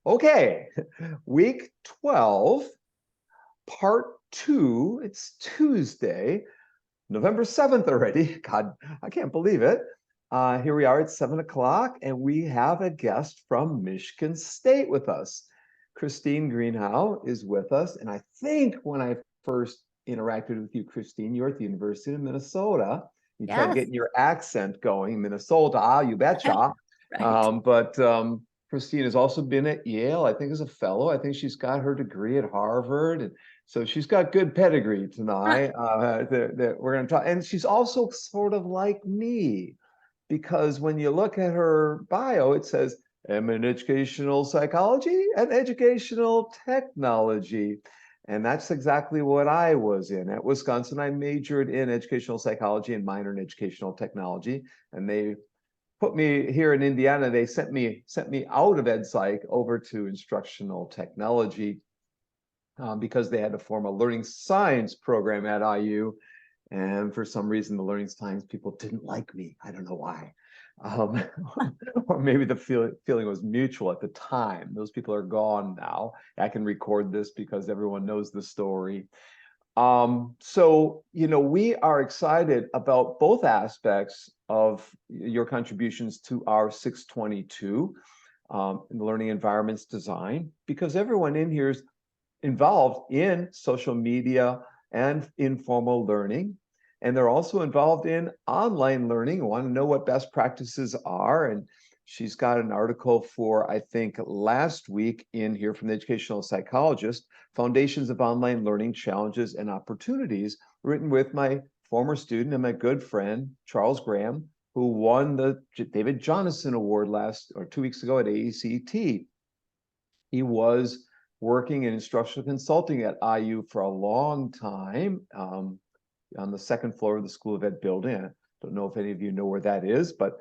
Okay, week 12, part 2. It's Tuesday, November 7th already. God, I can't believe it. Here we are at 7 o'clock, and we have a guest from Michigan State with us. Christine Greenhow is with us, and I think when I first interacted with you, Christine, you're at the University of Minnesota. You tried Yes. getting your accent going, Minnesota, you betcha. Right. But Christine has also been at Yale, I think, as a fellow. I think she's got her degree at Harvard, and so she's got good pedigree tonight. That we're going to talk, and she's also sort of like me, because when you look at her bio, it says I'm in educational psychology and educational technology. And that's exactly what I was in. At Wisconsin, I majored in educational psychology and minor in educational technology. And they put me here in Indiana. They sent me out of ed psych over to instructional technology because they had to form a learning science program at IU. And for some reason, the learning science people didn't like me. I don't know why. Um, or maybe the feeling was mutual at the time. Those people are gone now. I can record this because everyone knows the story. So, we are excited about both aspects of your contributions to R622 in the learning environments design, because everyone in here is involved in social media and informal learning. And they're also involved in online learning, want to know what best practices are. And she's got an article for, I think, last week in here from the Educational Psychologist, Foundations of Online Learning Challenges and Opportunities, written with my former student and my good friend, Charles Graham, who won the David Jonathan Award 2 weeks ago at AECT. He was working in instructional consulting at IU for a long time on the second floor of the School of Ed building. I don't know if any of you know where that is, but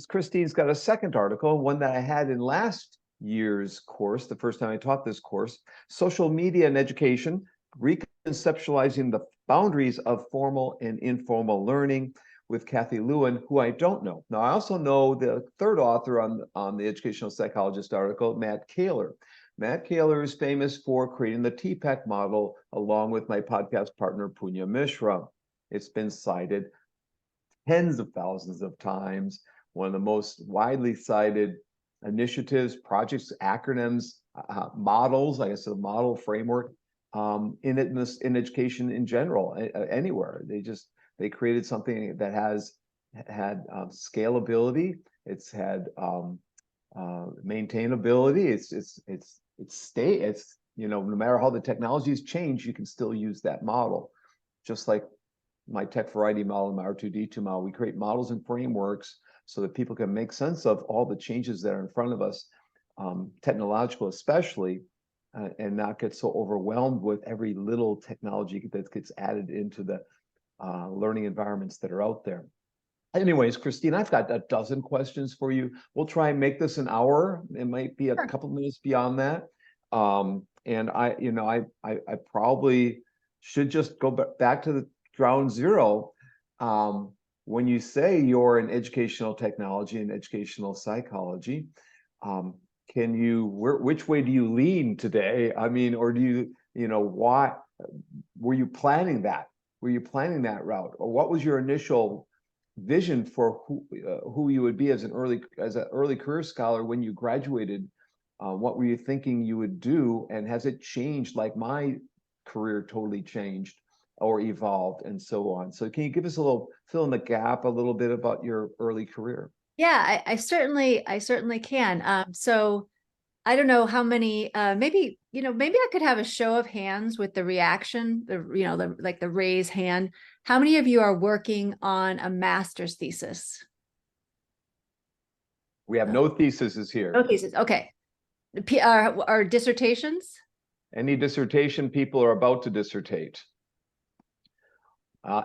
Christine's got a second article, one that I had in last year's course, the first time I taught this course, Social Media and Education, Reconceptualizing the Boundaries of Formal and Informal Learning, with Kathy Lewin, who I don't know. Now, I also know the third author on the Educational Psychologist article, Matt Kaler. Matt Kaler is famous for creating the TPEC model along with my podcast partner, Punya Mishra. It's been cited tens of thousands of times. One of the most widely cited initiatives, projects, acronyms, models, like I said, model framework in education in general, anywhere. They created something that has had scalability. It's had maintainability. It's no matter how the technologies change, you can still use that model. Just like my tech variety model and my R2D2 model, we create models and frameworks so that people can make sense of all the changes that are in front of us, technological especially, and not get so overwhelmed with every little technology that gets added into the learning environments that are out there. Anyways, Christine, I've got a dozen questions for you. We'll try and make this an hour. It might be a couple minutes beyond that. And I probably should just go back to the ground zero. When you say you're in educational technology and educational psychology, which way do you lean today? I mean, or do why were you planning that? Were you planning that route, or what was your initial vision for who you would be as an early career scholar when you graduated? What were you thinking you would do, and has it changed like my career totally changed or evolved and so on? So can you give us a little fill in the gap a little bit about your early career? Yeah, I certainly can. So I don't know how many, maybe I could have a show of hands with the reaction, the raise hand. How many of you are working on a master's thesis? We have no theses here. No thesis. Okay. Are dissertations? Any dissertation people are about to dissertate.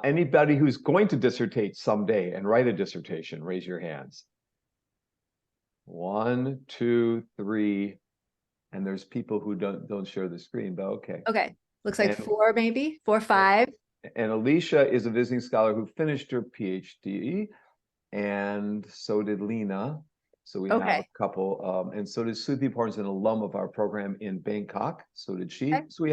Anybody who's going to dissertate someday and write a dissertation, raise your hands. 1, 2, 3, and there's people who don't share the screen, but okay. Okay, looks like 4, maybe 4, 5. And Alicia is a visiting scholar who finished her PhD, and so did Lena. So we have Okay. a couple, and so did Sleepy Porn's an alum of our program in Bangkok. So did she. Okay. So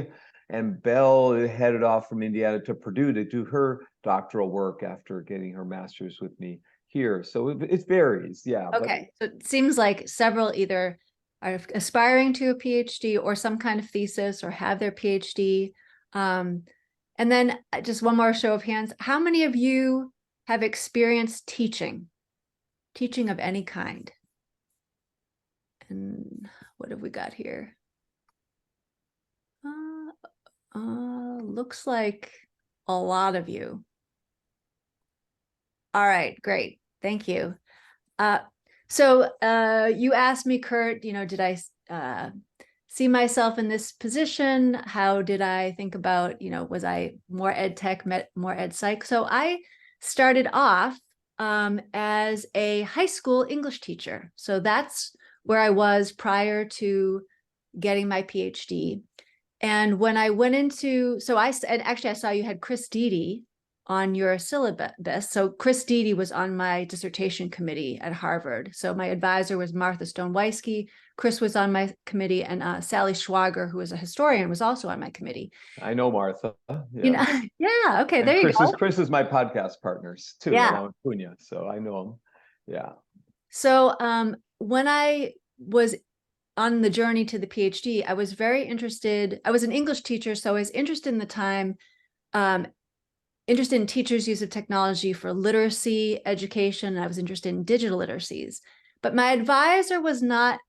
and Belle headed off from Indiana to Purdue to do her doctoral work after getting her master's with me here. So it varies, yeah. But Okay. So it seems like several either are aspiring to a PhD or some kind of thesis or have their PhD. Um, and then just one more show of hands. How many of you have experienced teaching of any kind? And what have we got here? Looks like a lot of you. All right, great. Thank you. So you asked me, Kurt, did I see myself in this position? How did I think about, was I more ed tech, more ed psych? So I started off as a high school English teacher. So that's where I was prior to getting my PhD. And when I went into, and actually I saw you had Chris Deedy on your syllabus. So Chris Deedy was on my dissertation committee at Harvard. So my advisor was Martha Stone-Weisky. Chris was on my committee, and Sally Schwager, who is a historian, was also on my committee. I know Martha. You Yeah. know, yeah, okay, And there you go. Chris is my podcast partners too, Yeah. along with Punya. So I know him. Yeah. So when I was on the journey to the PhD, I was very interested. I was an English teacher, so I was interested in the time, interested in teachers' use of technology for literacy, education, and I was interested in digital literacies. But my advisor was not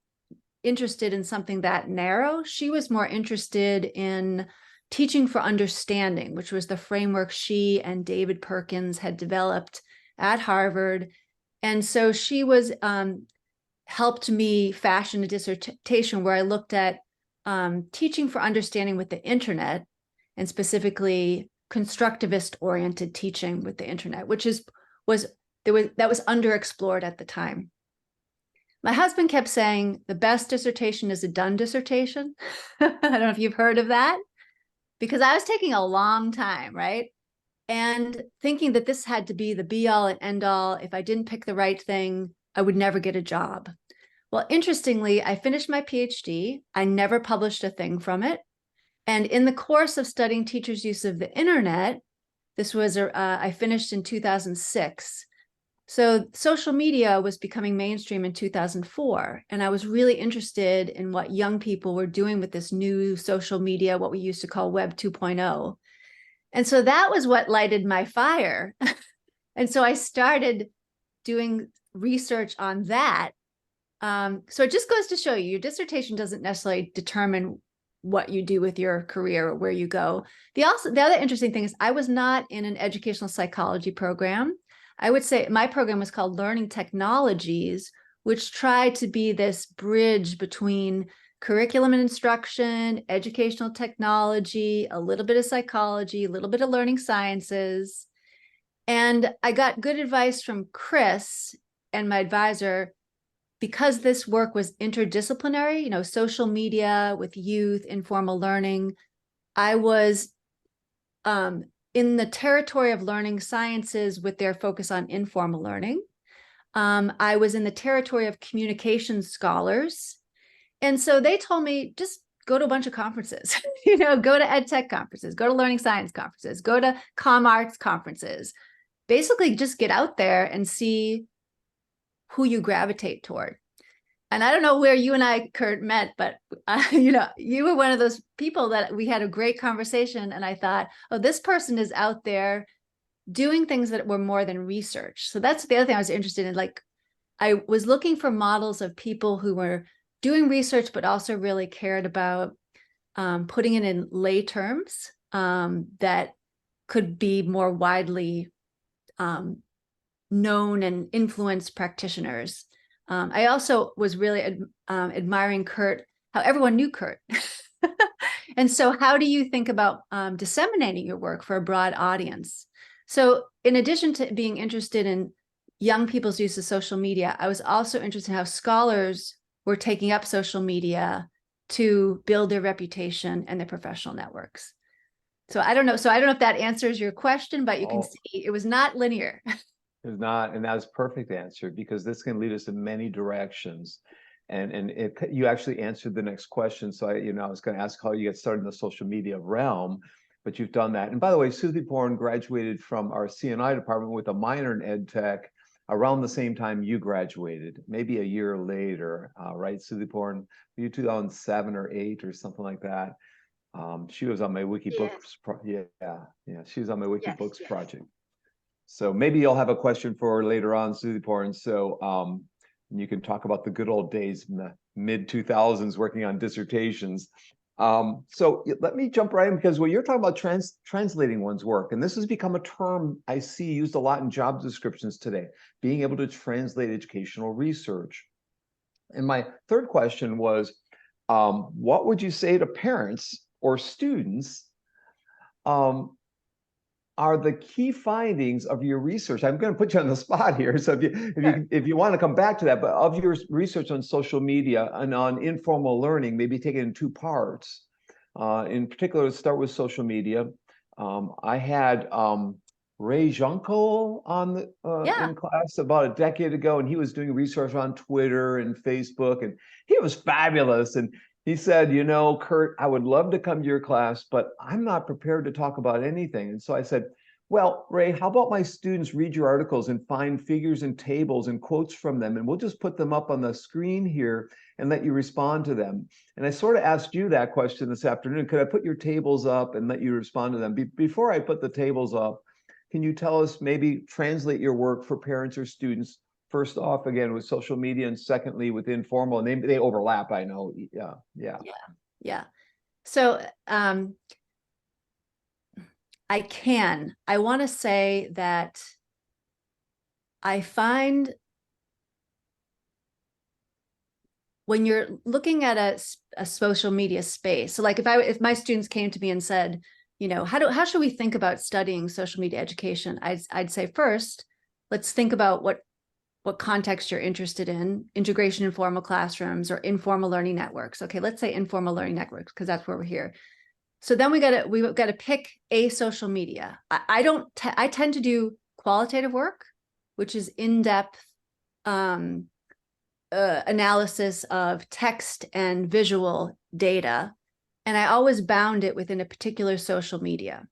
interested in something that narrow. She was more interested in teaching for understanding, which was the framework she and David Perkins had developed at Harvard. And so she was helped me fashion a dissertation where I looked at teaching for understanding with the internet, and specifically constructivist oriented teaching with the internet, which was underexplored at the time. My husband kept saying the best dissertation is a done dissertation. I don't know if you've heard of that, because I was taking a long time, right? And thinking that this had to be the be all and end all. If I didn't pick the right thing, I would never get a job. Well, interestingly, I finished my PhD. I never published a thing from it. And in the course of studying teachers' use of the internet, I finished in 2006. So social media was becoming mainstream in 2004. And I was really interested in what young people were doing with this new social media, what we used to call Web 2.0. And so that was what lighted my fire. And so I started doing research on that. So it just goes to show you, your dissertation doesn't necessarily determine what you do with your career or where you go. The other interesting thing is I was not in an educational psychology program. I would say my program was called Learning Technologies, which tried to be this bridge between curriculum and instruction, educational technology, a little bit of psychology, a little bit of learning sciences. And I got good advice from Chris and my advisor, because this work was interdisciplinary, social media with youth, informal learning. I was in the territory of learning sciences with their focus on informal learning. I was in the territory of communication scholars. And so they told me, just go to a bunch of conferences, go to ed tech conferences, go to learning science conferences, go to comm arts conferences. Basically, just get out there and see who you gravitate toward. And I don't know where you and I, Kurt, met, but you were one of those people that we had a great conversation. And I thought, oh, this person is out there doing things that were more than research. So that's the other thing I was interested in. Like, I was looking for models of people who were doing research, but also really cared about putting it in lay terms that could be more widely known and influenced practitioners. I also was really admiring Kurt, how everyone knew Kurt. And so how do you think about disseminating your work for a broad audience? So in addition to being interested in young people's use of social media, I was also interested in how scholars were taking up social media to build their reputation and their professional networks. So I don't know. So I don't know if that answers your question, but you can see it was not linear. There's not, and that's perfect answer, because this can lead us in many directions. And you actually answered the next question. So I was going to ask how you get started in the social media realm, but you've done that. And by the way, Suthi Porn graduated from our CNI department with a minor in ed tech around the same time you graduated, maybe a year later, right? Suthi Porn, you 2007 or 8 or something like that. She was on my Yes. Wikibooks. Yeah, she was on my Yes, Wikibooks yes. project. So maybe you'll have a question for her later on, Susie Porn. So you can talk about the good old days in the mid 2000s working on dissertations. So let me jump right in, because when you're talking about translating one's work, and this has become a term I see used a lot in job descriptions today, being able to translate educational research. And my third question was, what would you say to parents or students um, are the key findings of your research? I'm going to put you on the spot here. So Sure. if you want to come back to that, but of your research on social media and on informal learning, maybe take it in two parts. In particular, let's start with social media. I had Ray Junko on Yeah. in class about a decade ago, and he was doing research on Twitter and Facebook, and he was fabulous. And he said, Kurt, I would love to come to your class, but I'm not prepared to talk about anything. And so I said, well, Ray, how about my students read your articles and find figures and tables and quotes from them, and we'll just put them up on the screen here and let you respond to them. And I sort of asked you that question this afternoon. Could I put your tables up and let you respond to them? Before I put the tables up, can you tell us, maybe translate your work for parents or students, first off, again, with social media, and secondly, with informal? And they overlap, I know. Yeah, yeah. Yeah. Yeah. So I want to say that I find when you're looking at a social media space, so like if my students came to me and said, how should we think about studying social media education? I'd say first, let's think about what context you're interested in: integration in formal classrooms or informal learning networks. Okay, let's say informal learning networks, because that's where we're here. So then we got to pick a social media. I tend to do qualitative work, which is in-depth analysis of text and visual data, and I always bound it within a particular social media.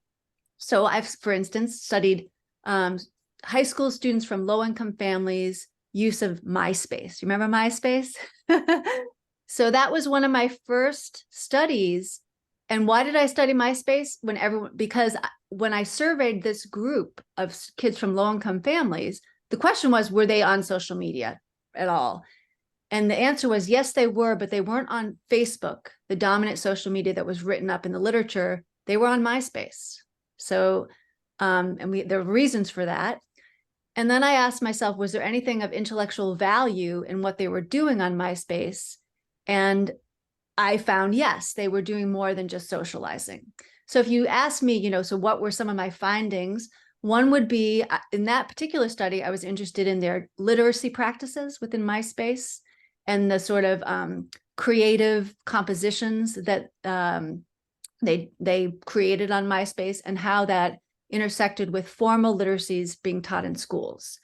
So I've, for instance, studied high school students from low-income families' use of MySpace. You remember MySpace? So that was one of my first studies. And why did I study MySpace? Because when I surveyed this group of kids from low-income families, the question was, were they on social media at all? And the answer was yes, they were, but they weren't on Facebook, the dominant social media that was written up in the literature. They were on MySpace. So, there were reasons for that. And then I asked myself, was there anything of intellectual value in what they were doing on MySpace? And I found, yes, they were doing more than just socializing. So if you ask me, so what were some of my findings? One would be, in that particular study, I was interested in their literacy practices within MySpace and the sort of creative compositions that they created on MySpace, and how that intersected with formal literacies being taught in schools.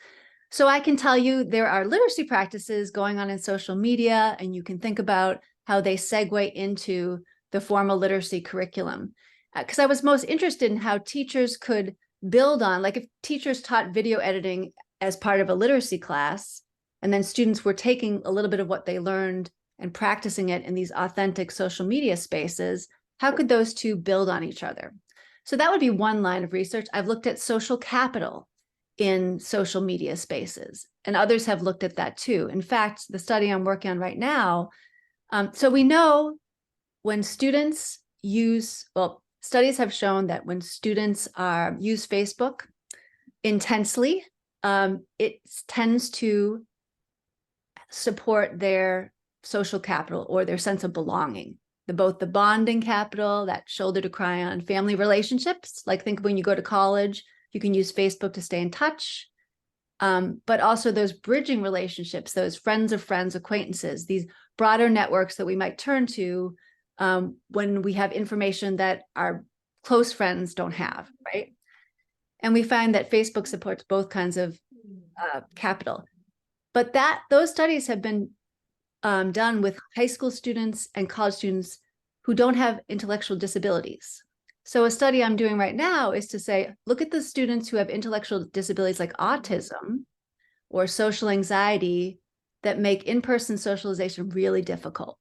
So I can tell you there are literacy practices going on in social media, and you can think about how they segue into the formal literacy curriculum. Because I was most interested in how teachers could build on, like if teachers taught video editing as part of a literacy class, and then students were taking a little bit of what they learned and practicing it in these authentic social media spaces, how could those two build on each other? So that would be one line of research. I've looked at social capital in social media spaces, and others have looked at that too. In fact, the study I'm working on right now, so we know when students studies have shown that when students use Facebook intensely, it tends to support their social capital or their sense of belonging. Both the bonding capital, that shoulder to cry on, family relationships, like think when you go to college, you can use Facebook to stay in touch, but also those bridging relationships, those friends of friends, acquaintances, these broader networks that we might turn to when we have information that our close friends don't have, right? And we find that Facebook supports both kinds of capital. But those studies have been done with high school students and college students who don't have intellectual disabilities. So a study I'm doing right now is to say, look at the students who have intellectual disabilities like autism or social anxiety that make in-person socialization really difficult.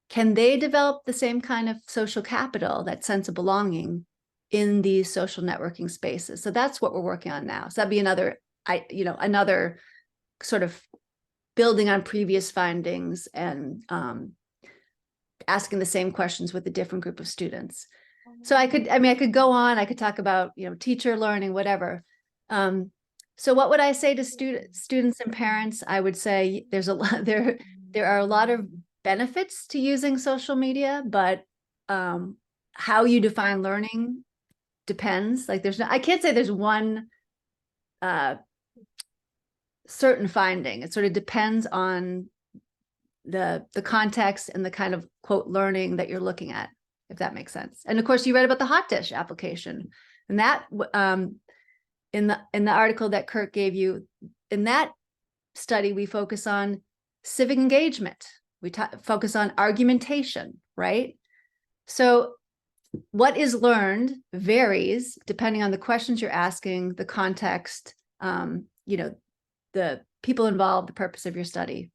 Can they develop the same kind of social capital, that sense of belonging, in these social networking spaces? So that's what we're working on now. So that'd be another sort of building on previous findings and asking the same questions with a different group of students. So I could go on, I could talk about, teacher learning, whatever. So what would I say to students and parents? I would say there are a lot of benefits to using social media, but how you define learning depends. Like I can't say there's one certain finding. It sort of depends on the context and the kind of quote learning that you're looking at, if that makes sense. And of course, you read about the hot dish application, and that in the article that Kurt gave you, in that study, we focus on civic engagement. We focus on argumentation, right? So what is learned varies depending on the questions you're asking, the context, the people involved, the purpose of your study.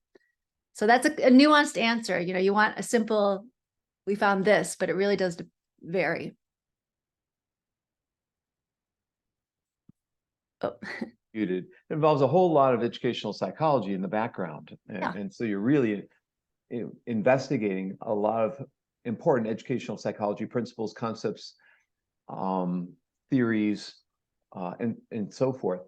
So that's a nuanced answer. You want a simple, we found this, but it really does vary. Oh. It involves a whole lot of educational psychology in the background. And so you're really investigating a lot of important educational psychology principles, concepts, theories, and so forth.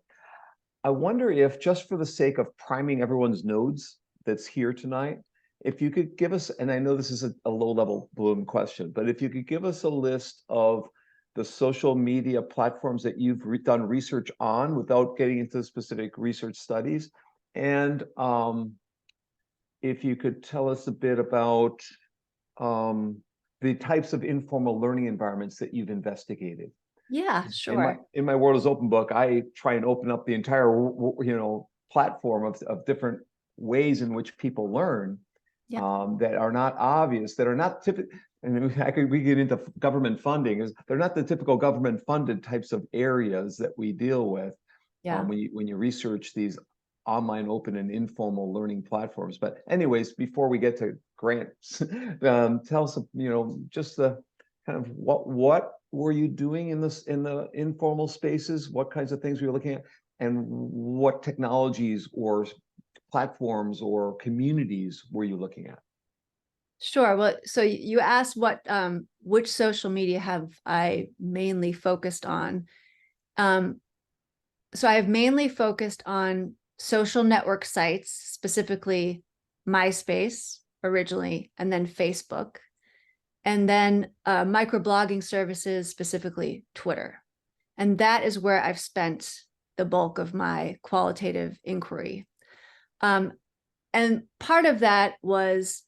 I wonder if, just for the sake of priming everyone's nodes that's here tonight, if you could give us, and I know this is a low-level balloon question, but if you could give us a list of the social media platforms that you've done research on without getting into specific research studies. And if you could tell us a bit about the types of informal learning environments that you've investigated. Yeah, sure. In my World is Open book, I try and open up the entire, platform of different ways in which people learn, that are not obvious, that are not typical. And we get into government funding. They're not the typical government funded types of areas that we deal with when you research these online, open, and informal learning platforms. But anyways, before we get to grants, tell us, just the kind of what were you doing in the informal spaces? What kinds of things were you looking at, and what technologies or platforms or communities were you looking at? Sure. Well, so you asked which social media have I mainly focused on? So I have mainly focused on social network sites, specifically MySpace originally, and then Facebook, and then microblogging services, specifically Twitter. And that is where I've spent the bulk of my qualitative inquiry. And part of that was,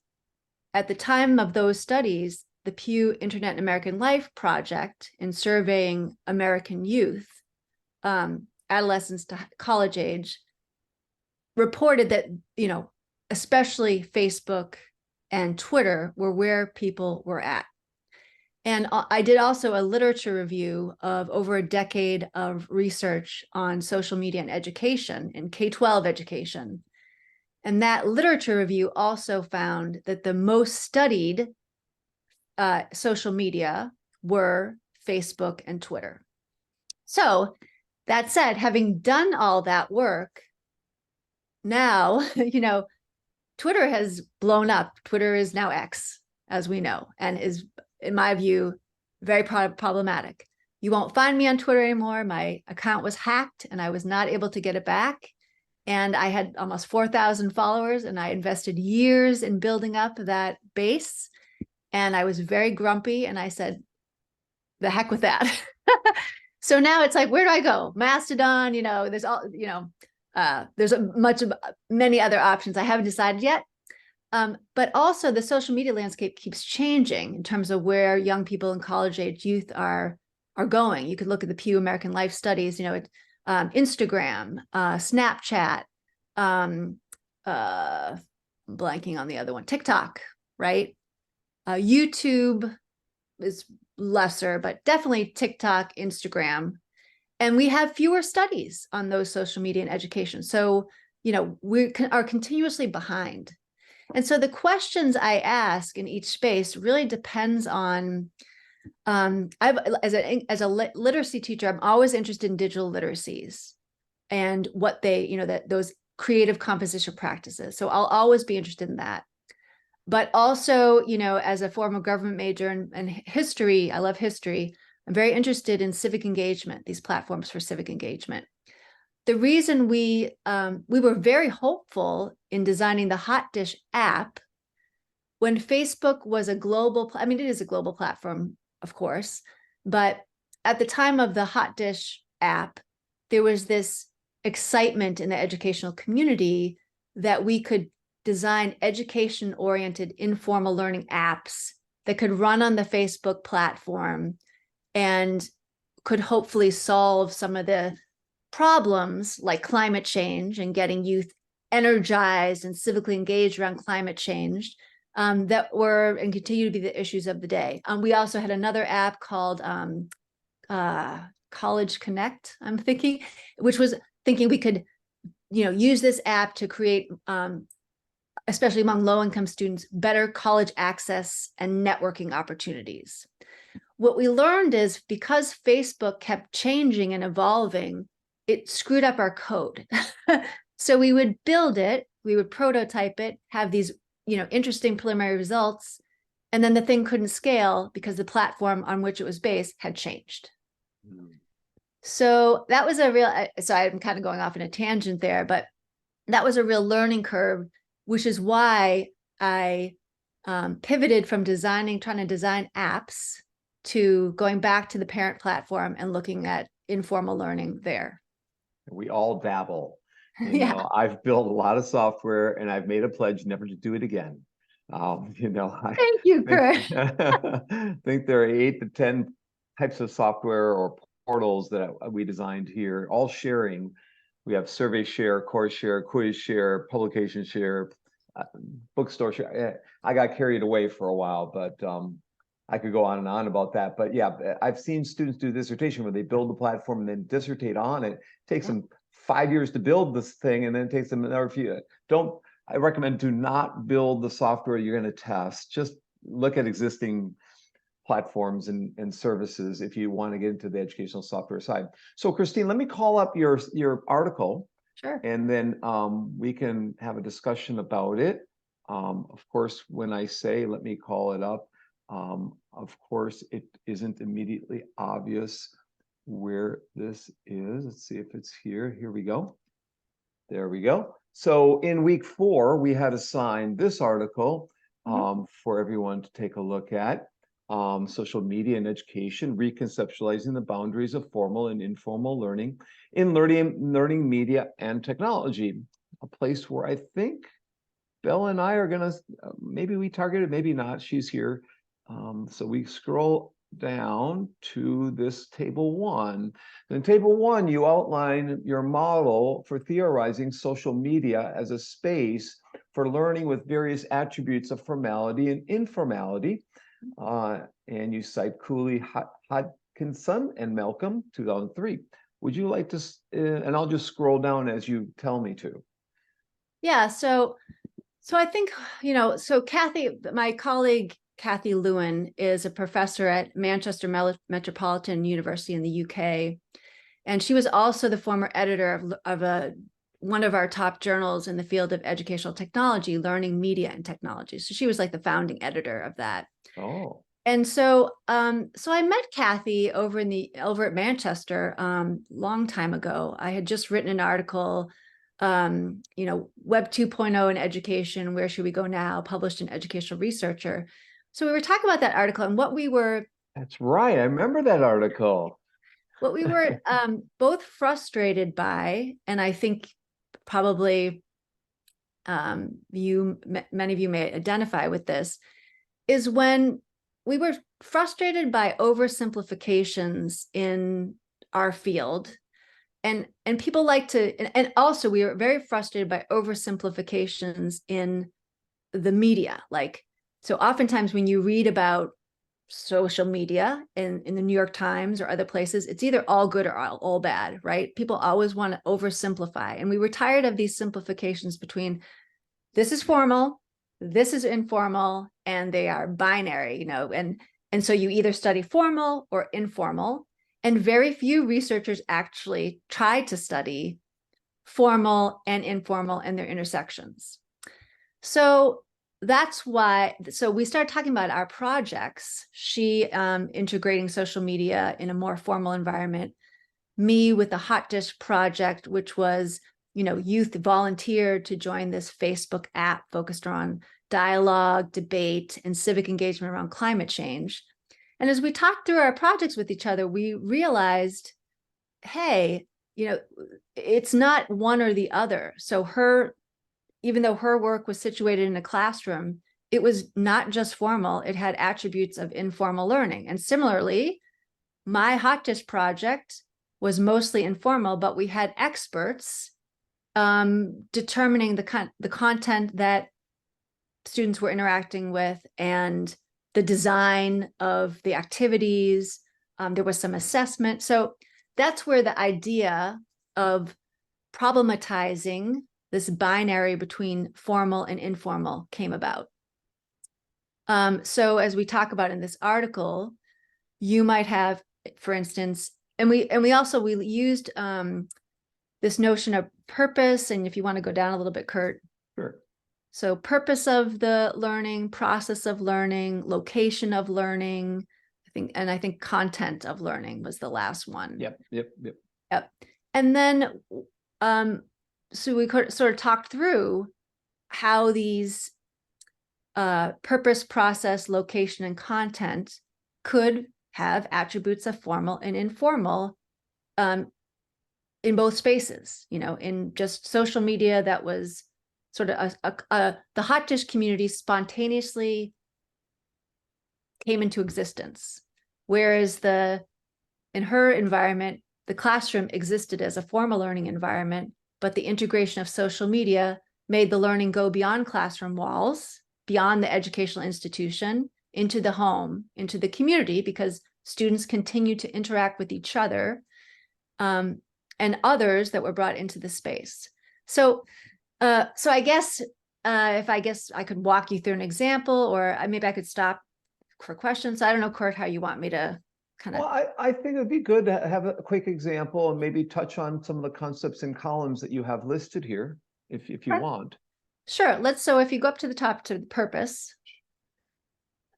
at the time of those studies, the Pew Internet and American Life project, in surveying American youth, adolescents to college age, reported that, especially Facebook and Twitter were where people were at. And I did also a literature review of over a decade of research on social media and education, in K-12 education. And that literature review also found that the most studied social media were Facebook and Twitter. So that said, having done all that work, now, Twitter has blown up. Twitter is now X, as we know, and is, in my view, very problematic. You won't find me on Twitter anymore. My account was hacked and I was not able to get it back. And I had almost 4,000 followers, and I invested years in building up that base. And I was very grumpy, and I said, the heck with that. So now it's like, where do I go? Mastodon, there's all, there's many other options. I haven't decided yet. But also the social media landscape keeps changing in terms of where young people and college age youth are going. You could look at the Pew American Life studies, Instagram, Snapchat, blanking on the other one, TikTok, right? YouTube is lesser, but definitely TikTok, Instagram. And we have fewer studies on those social media and education. So, we are continuously behind. And so the questions I ask in each space really depends on, as a literacy teacher, I'm always interested in digital literacies and what they, those creative composition practices. So I'll always be interested in that. But also, as a former government major and history, I love history. I'm very interested in civic engagement, these platforms for civic engagement. The reason we were very hopeful in designing the Hot Dish app when Facebook was a global, I mean, it is a global platform, of course, but at the time of the Hot Dish app, there was this excitement in the educational community that we could design education-oriented informal learning apps that could run on the Facebook platform and could hopefully solve some of the problems like climate change and getting youth energized and civically engaged around climate change that were and continue to be the issues of the day. We also had another app called College Connect, I'm thinking, which was thinking we could, use this app to create, especially among low-income students, better college access and networking opportunities. What we learned is because Facebook kept changing and evolving, it screwed up our code. So we would build it, we would prototype it, have these, interesting preliminary results, and then the thing couldn't scale because the platform on which it was based had changed. So that was a real, so I'm kind of going off in a tangent there, but that was a real learning curve, which is why I pivoted from trying to design apps to going back to the parent platform and looking at informal learning there. We all dabble. Yeah. I've built a lot of software and I've made a pledge never to do it again. Thank you, Kurt. I think there are 8 to 10 types of software or portals that we designed here, all sharing. We have survey share, course share, quiz share, publication share, bookstore share. I got carried away for a while, but I could go on and on about that. But yeah, I've seen students do dissertation where they build the platform and then dissertate on it. It takes them 5 years to build this thing, and then it takes them another few. I recommend do not build the software you're going to test. Just look at existing platforms and services if you want to get into the educational software side. So Christine, let me call up your article. Sure. And then we can have a discussion about it. Of course, when I say let me call it up, of course, it isn't immediately obvious where this is. Let's see if it's here. Here we go. There we go. So in week 4, we had assigned this article for everyone to take a look at. Social media and education, reconceptualizing the boundaries of formal and informal learning in learning media and technology, a place where I think Bella and I are going to, maybe we targeted, maybe not, she's here. So we scroll down to this table 1. In table 1, you outline your model for theorizing social media as a space for learning with various attributes of formality and informality. And you cite Cooley, Hodgkinson, and Malcolm, 2003. Would you like to, and I'll just scroll down as you tell me to. Yeah, so I think, so Kathy, my colleague, Kathy Lewin, is a professor at Manchester Metropolitan University in the UK. And she was also the former editor of one of our top journals in the field of educational technology, Learning Media and Technology. So she was like the founding editor of that. Oh. And so I met Kathy over at Manchester long time ago. I had just written an article, Web 2.0 in education, where should we go now, published in Educational Researcher. So we were talking about that article and what we were. That's right. I remember that article. What we were both frustrated by, and I think probably many of you may identify with this, is when we were frustrated by oversimplifications in our field and people like to, and also we are very frustrated by oversimplifications in the media. Like, so oftentimes when you read about social media in the New York Times or other places, it's either all good or all bad, right? People always want to oversimplify. And we were tired of these simplifications between this is formal, this is informal, and they are binary, and so you either study formal or informal. And very few researchers actually try to study formal and informal and their intersections. So that's why, so we started talking about our projects, she integrating social media in a more formal environment, me with the Hot Dish project, which was, youth volunteered to join this Facebook app focused on dialogue, debate, and civic engagement around climate change. And as we talked through our projects with each other, we realized, hey, it's not one or the other. So even though her work was situated in a classroom, it was not just formal, it had attributes of informal learning. And similarly, my Hot Dish project was mostly informal, but we had experts determining the content that students were interacting with and the design of the activities. There was some assessment. So that's where the idea of problematizing this binary between formal and informal came about. So as we talk about in this article, you might have, for instance, and we used this notion of purpose. And if you want to go down a little bit, Kurt. Sure. So purpose of the learning, process of learning, location of learning, I think content of learning was the last one. Yep. And then, so we sort of talked through how these purpose, process, location, and content could have attributes of formal and informal in both spaces, in just social media. That was sort of the Hot Dish community spontaneously came into existence. Whereas in her environment, the classroom existed as a formal learning environment, but the integration of social media made the learning go beyond classroom walls, beyond the educational institution, into the home, into the community, because students continue to interact with each other and others that were brought into the space. So I guess I could walk you through an example, or maybe I could stop for questions. I don't know, Kurt, how you want me to kind of. Well, I think it'd be good to have a quick example and maybe touch on some of the concepts and columns that you have listed here, if you want. Sure. So if you go up to the top to the purpose,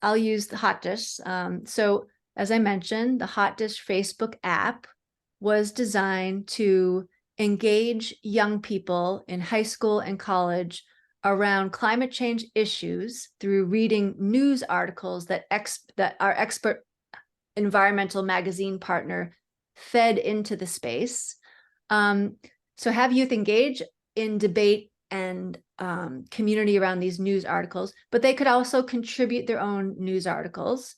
I'll use the Hot Dish. So as I mentioned, the Hot Dish Facebook app was designed to engage young people in high school and college around climate change issues through reading news articles that our expert environmental magazine partner fed into the space. So have youth engage in debate and community around these news articles, but they could also contribute their own news articles.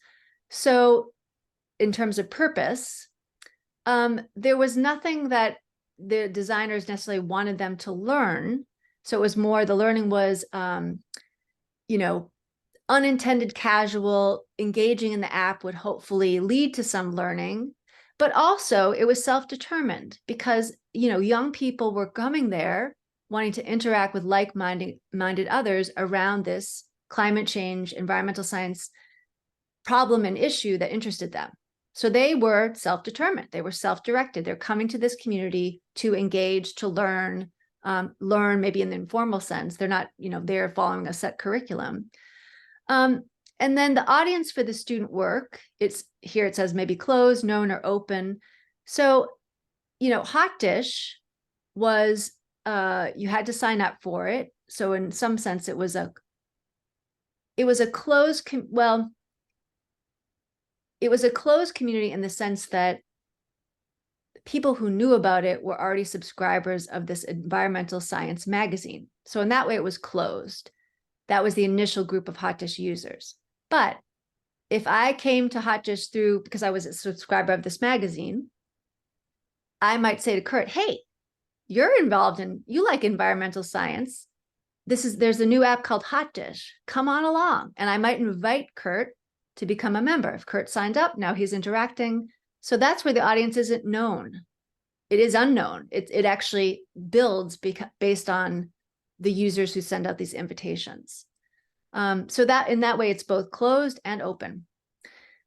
So in terms of purpose, there was nothing that the designers necessarily wanted them to learn. So it was more, the learning was, unintended casual, engaging in the app would hopefully lead to some learning, but also it was self-determined because, young people were coming there wanting to interact with like-minded others around this climate change, environmental science problem and issue that interested them. So they were self-determined, they were self-directed. They're coming to this community to engage, to learn maybe in the informal sense. They're not, they're following a set curriculum. And then the audience for the student work, it says maybe closed, known, or open. So, Hot Dish was, you had to sign up for it. So in some sense, it was a closed, it was a closed community in the sense that people who knew about it were already subscribers of this environmental science magazine. So in that way, it was closed. That was the initial group of Hot Dish users. But if I came to Hot Dish because I was a subscriber of this magazine, I might say to Kurt, hey, you're involved in, you like environmental science. There's a new app called Hot Dish. Come on along. And I might invite Kurt to become a member. If Kurt signed up, now he's interacting. So that's where the audience isn't known. It is unknown. It actually builds based on the users who send out these invitations. So that in that way, it's both closed and open.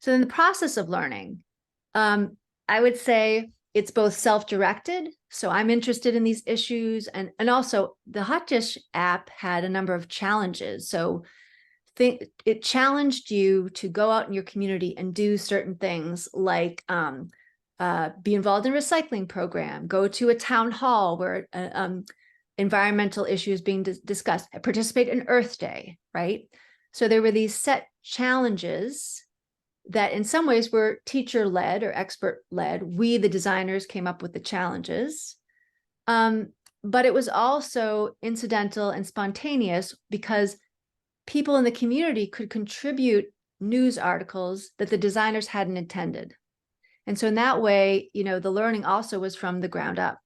So in the process of learning, I would say it's both self-directed. So I'm interested in these issues. And also the Hot Dish app had a number of challenges. So it challenged you to go out in your community and do certain things like be involved in a recycling program, go to a town hall where environmental issues being discussed, participate in Earth Day, right? So there were these set challenges that in some ways were teacher-led or expert-led. We, the designers, came up with the challenges. But it was also incidental and spontaneous because people in the community could contribute news articles that the designers hadn't intended. And so in that way, you know, the learning also was from the ground up.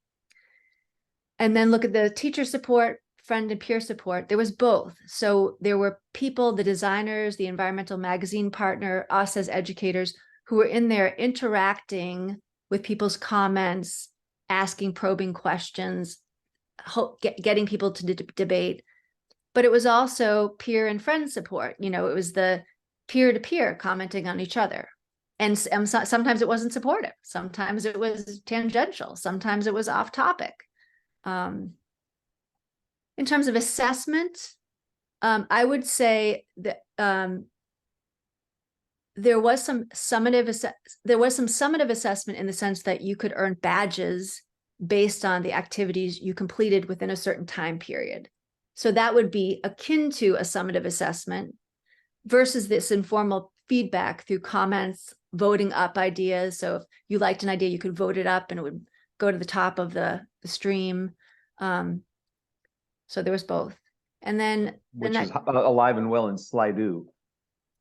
And then look at the teacher support, friend and peer support. There was both. So there were people, the designers, the environmental magazine partner, us as educators, who were in there interacting with people's comments, asking probing questions, getting people to debate. But it was also peer and friend support. You know, it was the peer-to-peer commenting on each other. And sometimes it wasn't supportive. Sometimes it was tangential. Sometimes it was off topic. In terms of assessment, I would say that there was some summative assessment in the sense that you could earn badges based on the activities you completed within a certain time period. So that would be akin to a summative assessment versus this informal feedback through comments, voting up ideas. So if you liked an idea, you could vote it up and it would go to the top of the stream. So there was both. And then which is alive and well in Slido,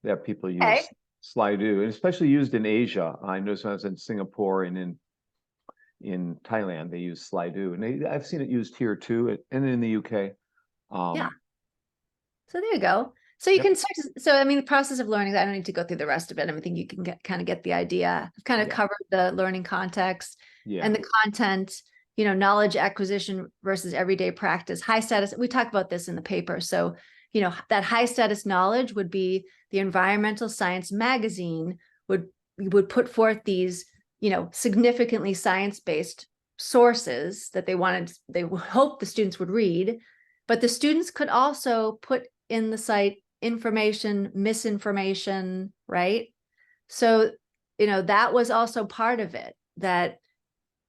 that people use Slido, and especially used in Asia. I noticed when I was in Singapore and in Thailand, they use Slido, and I've seen it used here too, and in the UK. Yeah. So there you go. So you can start to, so I mean, the process of learning, I don't need to go through the rest of it. I think you can kind of get the idea. I've kind of covered the learning context and the content, you know, knowledge acquisition versus everyday practice, high status. We talk about this in the paper. So, you know, that high status knowledge would be the environmental science magazine would put forth these, you know, significantly science-based sources that they hope the students would read, but the students could also put in the site information, misinformation, right? So, you know, that was also part of it, that,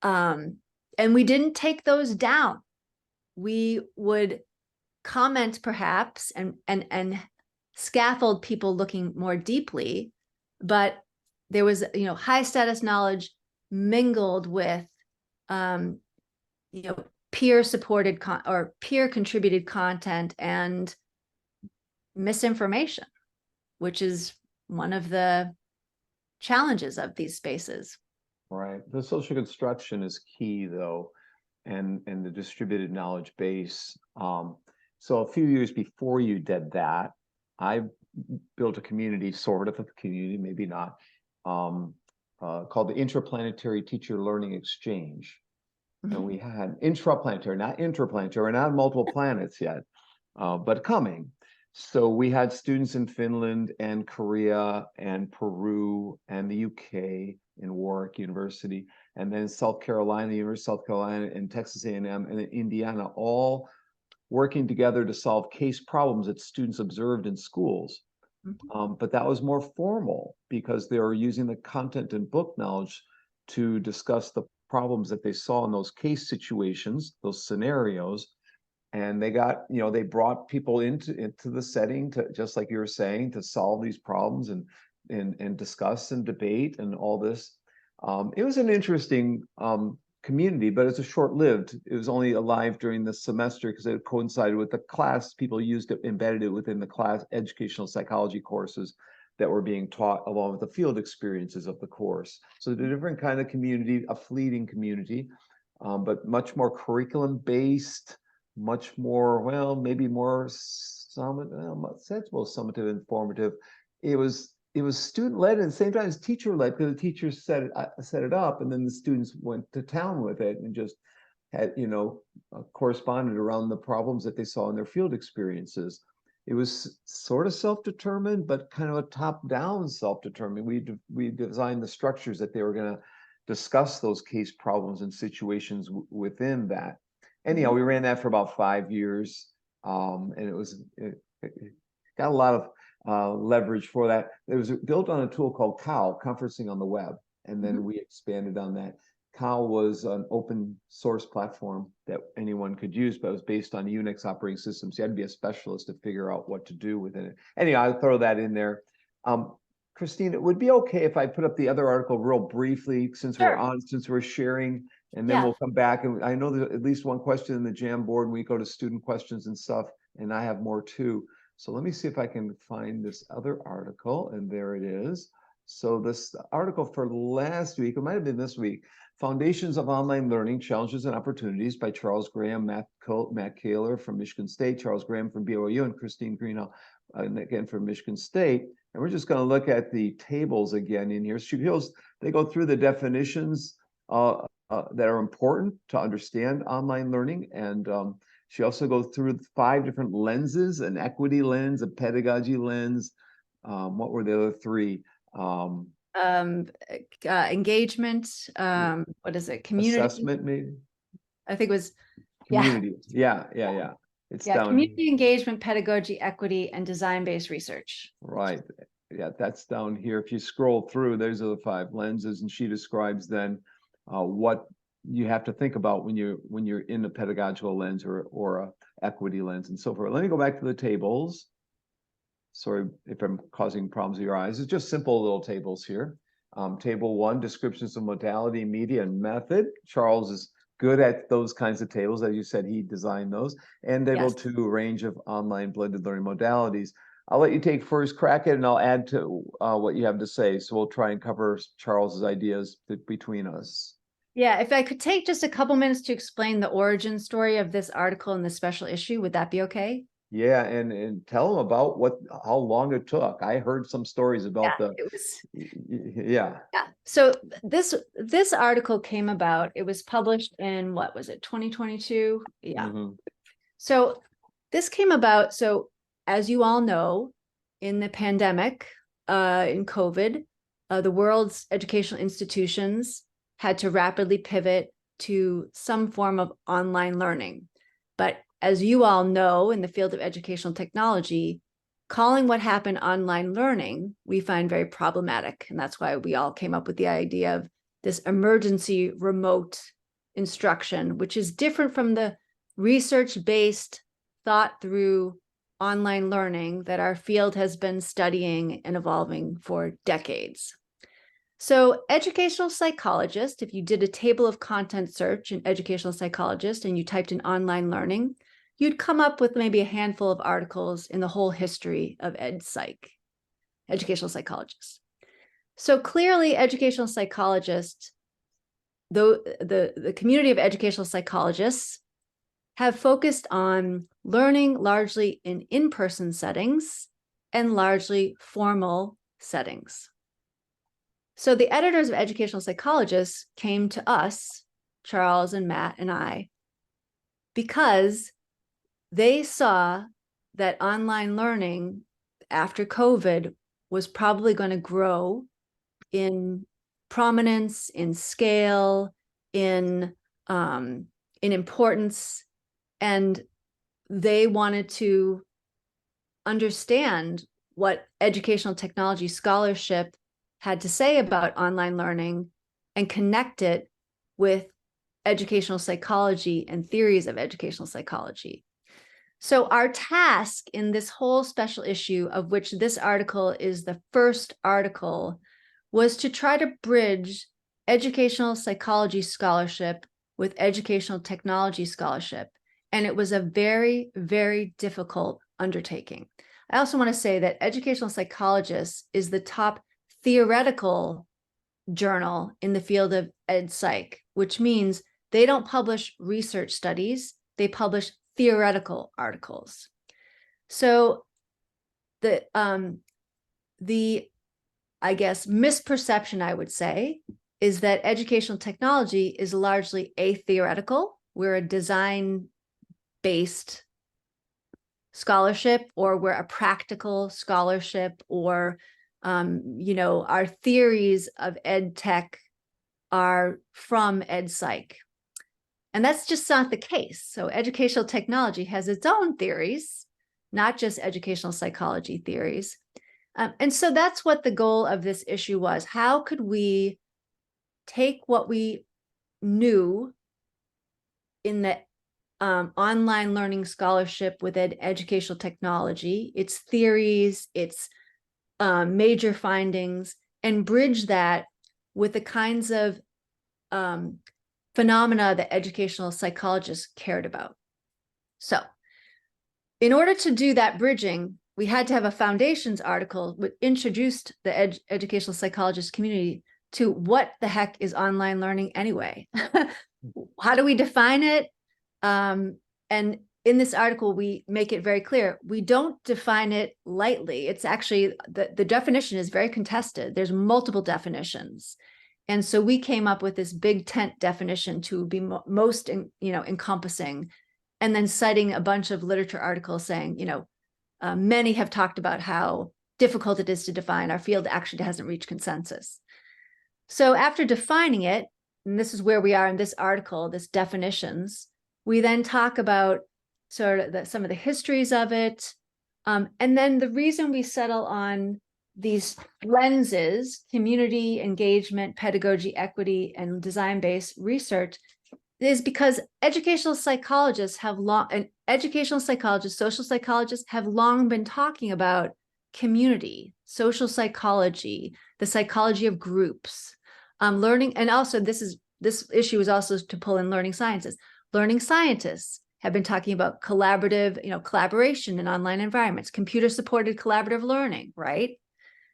and we didn't take those down. We would comment perhaps and scaffold people looking more deeply, but there was, you know, high status knowledge mingled with, you know, peer supported or peer contributed content and misinformation, which is one of the challenges of these spaces. Right. The social construction is key, though, and the distributed knowledge base. So a few years before you did that, I built a community, sort of a community, maybe not, called the Intraplanetary Teacher Learning Exchange. And we had intraplanetary, not interplanetary, we're not multiple planets yet, but coming. So we had students in Finland and Korea and Peru and the UK in Warwick University, and then South Carolina, University of South Carolina, and Texas A&M, and Indiana, all working together to solve case problems that students observed in schools. But that was more formal because they were using the content and book knowledge to discuss the problems that they saw in those case situations, those scenarios. And they got, you know, they brought people into the setting to, just like you were saying, to solve these problems and discuss and debate and all this. It was an interesting community, but it's a short-lived. It was only alive during the semester because it coincided with the class. People used it, embedded it within the class educational psychology courses. that were being taught along with the field experiences of the course. So the different kind of community, a fleeting community, but much more curriculum based, much more, well, maybe more sensible, summative, informative. It was student led and at the same time as teacher led, because the teachers set it up, and then the students went to town with it and just had, corresponded around the problems that they saw in their field experiences. It was sort of self-determined, but kind of a top-down self-determined. We designed the structures that they were going to discuss those case problems and situations within that. Anyhow, we ran that for about 5 years, and it got a lot of leverage for that. It was built on a tool called COW, Conferencing on the Web, and then we expanded on that. COW was an open source platform that anyone could use, but it was based on Unix operating systems. You had to be a specialist to figure out what to do within it. Anyway, I'll throw that in there. Christine, it would be okay if I put up the other article real briefly, since we're sharing, and then we'll come back. And I know there's at least one question in the Jamboard, and we go to student questions and stuff, and I have more too. So let me see if I can find this other article, and there it is. So this article for last week, it might have been this week, Foundations of Online Learning, Challenges and Opportunities by Charles Graham, Matt Kaler from Michigan State, Charles Graham from BYU, and Christine Greenhow, again from Michigan State. And we're just going to look at the tables again in here. They go through the definitions that are important to understand online learning. And she also goes through 5 different lenses: an equity lens, a pedagogy lens. What were the other 3? Engagement, what is it? Community assessment, maybe. I think it was community. Yeah. It's down community engagement, pedagogy, equity, and design-based research. Right. Yeah, that's down here. If you scroll through, those are the 5 lenses, and she describes then what you have to think about when you're in a pedagogical lens or a equity lens and so forth. Let me go back to the tables. Sorry if I'm causing problems with your eyes. It's just simple little tables here. Table 1, descriptions of modality, media, and method. Charles is good at those kinds of tables. As you said, he designed those. And table 2, a range of online blended learning modalities. I'll let you take first crack at it, and I'll add to what you have to say. So we'll try and cover Charles's ideas between us. Yeah, if I could take just a couple minutes to explain the origin story of this article in the special issue, would that be okay? Yeah, and tell them about how long it took. I heard some stories about Yeah. So this article came about. It was published in, what was it, 2022? Yeah. So this came about. So as you all know, in the pandemic, in COVID, the world's educational institutions had to rapidly pivot to some form of online learning. But as you all know, in the field of educational technology, calling what happened online learning, we find very problematic. And that's why we all came up with the idea of this emergency remote instruction, which is different from the research-based, thought-through online learning that our field has been studying and evolving for decades. So educational psychologist, if you did a table of content search in educational psychologist and you typed in online learning, you'd come up with maybe a handful of articles in the whole history of educational psychologists. So clearly educational psychologists, though the community of educational psychologists have focused on learning largely in in-person settings and largely formal settings. So the editors of educational psychologists came to us, Charles and Matt and I, because they saw that online learning after COVID was probably going to grow in prominence, in scale, in importance, and they wanted to understand what educational technology scholarship had to say about online learning and connect it with educational psychology and theories of educational psychology. So our task in this whole special issue, of which this article is the first article, was to try to bridge educational psychology scholarship with educational technology scholarship. And it was a very, very difficult undertaking. I also want to say that Educational Psychologist is the top theoretical journal in the field of ed psych, which means they don't publish research studies, they publish theoretical articles. So the I guess misperception, I would say, is that educational technology is largely atheoretical. We're a design-based scholarship, or we're a practical scholarship, or our theories of ed tech are from ed psych. And that's just not the case. So educational technology has its own theories, not just educational psychology theories. And so that's what the goal of this issue was. How could we take what we knew in the online learning scholarship with educational technology, its theories, its major findings, and bridge that with the kinds of phenomena that educational psychologists cared about. So in order to do that bridging, we had to have a foundations article which introduced the educational psychologist community to what the heck is online learning anyway? How do we define it? And in this article, we make it very clear. We don't define it lightly. It's actually, the definition is very contested. There's multiple definitions. And so we came up with this big tent definition to be most encompassing, and then citing a bunch of literature articles saying, many have talked about how difficult it is to define. Our field actually hasn't reached consensus. So after defining it, and this is where we are in this article, this definitions, we then talk about sort of some of the histories of it. And then the reason we settle on these lenses, community engagement, pedagogy, equity, and design-based research, is because educational psychologists, social psychologists have long been talking about community, social psychology, the psychology of groups, learning. And also this issue is also to pull in learning sciences. Learning scientists have been talking about collaboration in online environments, computer-supported collaborative learning, right?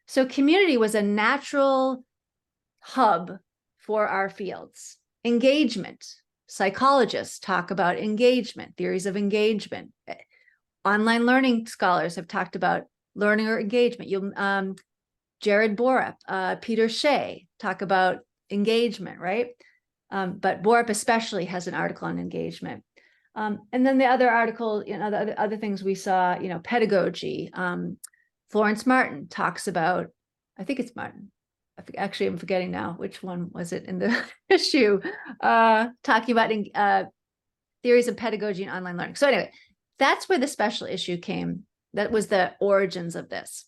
So community was a natural hub for our fields. Engagement, psychologists talk about engagement, theories of engagement. Online learning scholars have talked about learning or engagement. Jared Borup, Peter Shea talk about engagement, right? But Borup especially has an article on engagement. And then the other article, the other things we saw, pedagogy. Florence Martin talks about, I think it's Martin. Actually, I'm forgetting now which one was it in the issue, talking about theories of pedagogy and online learning. So anyway, that's where the special issue came. That was the origins of this.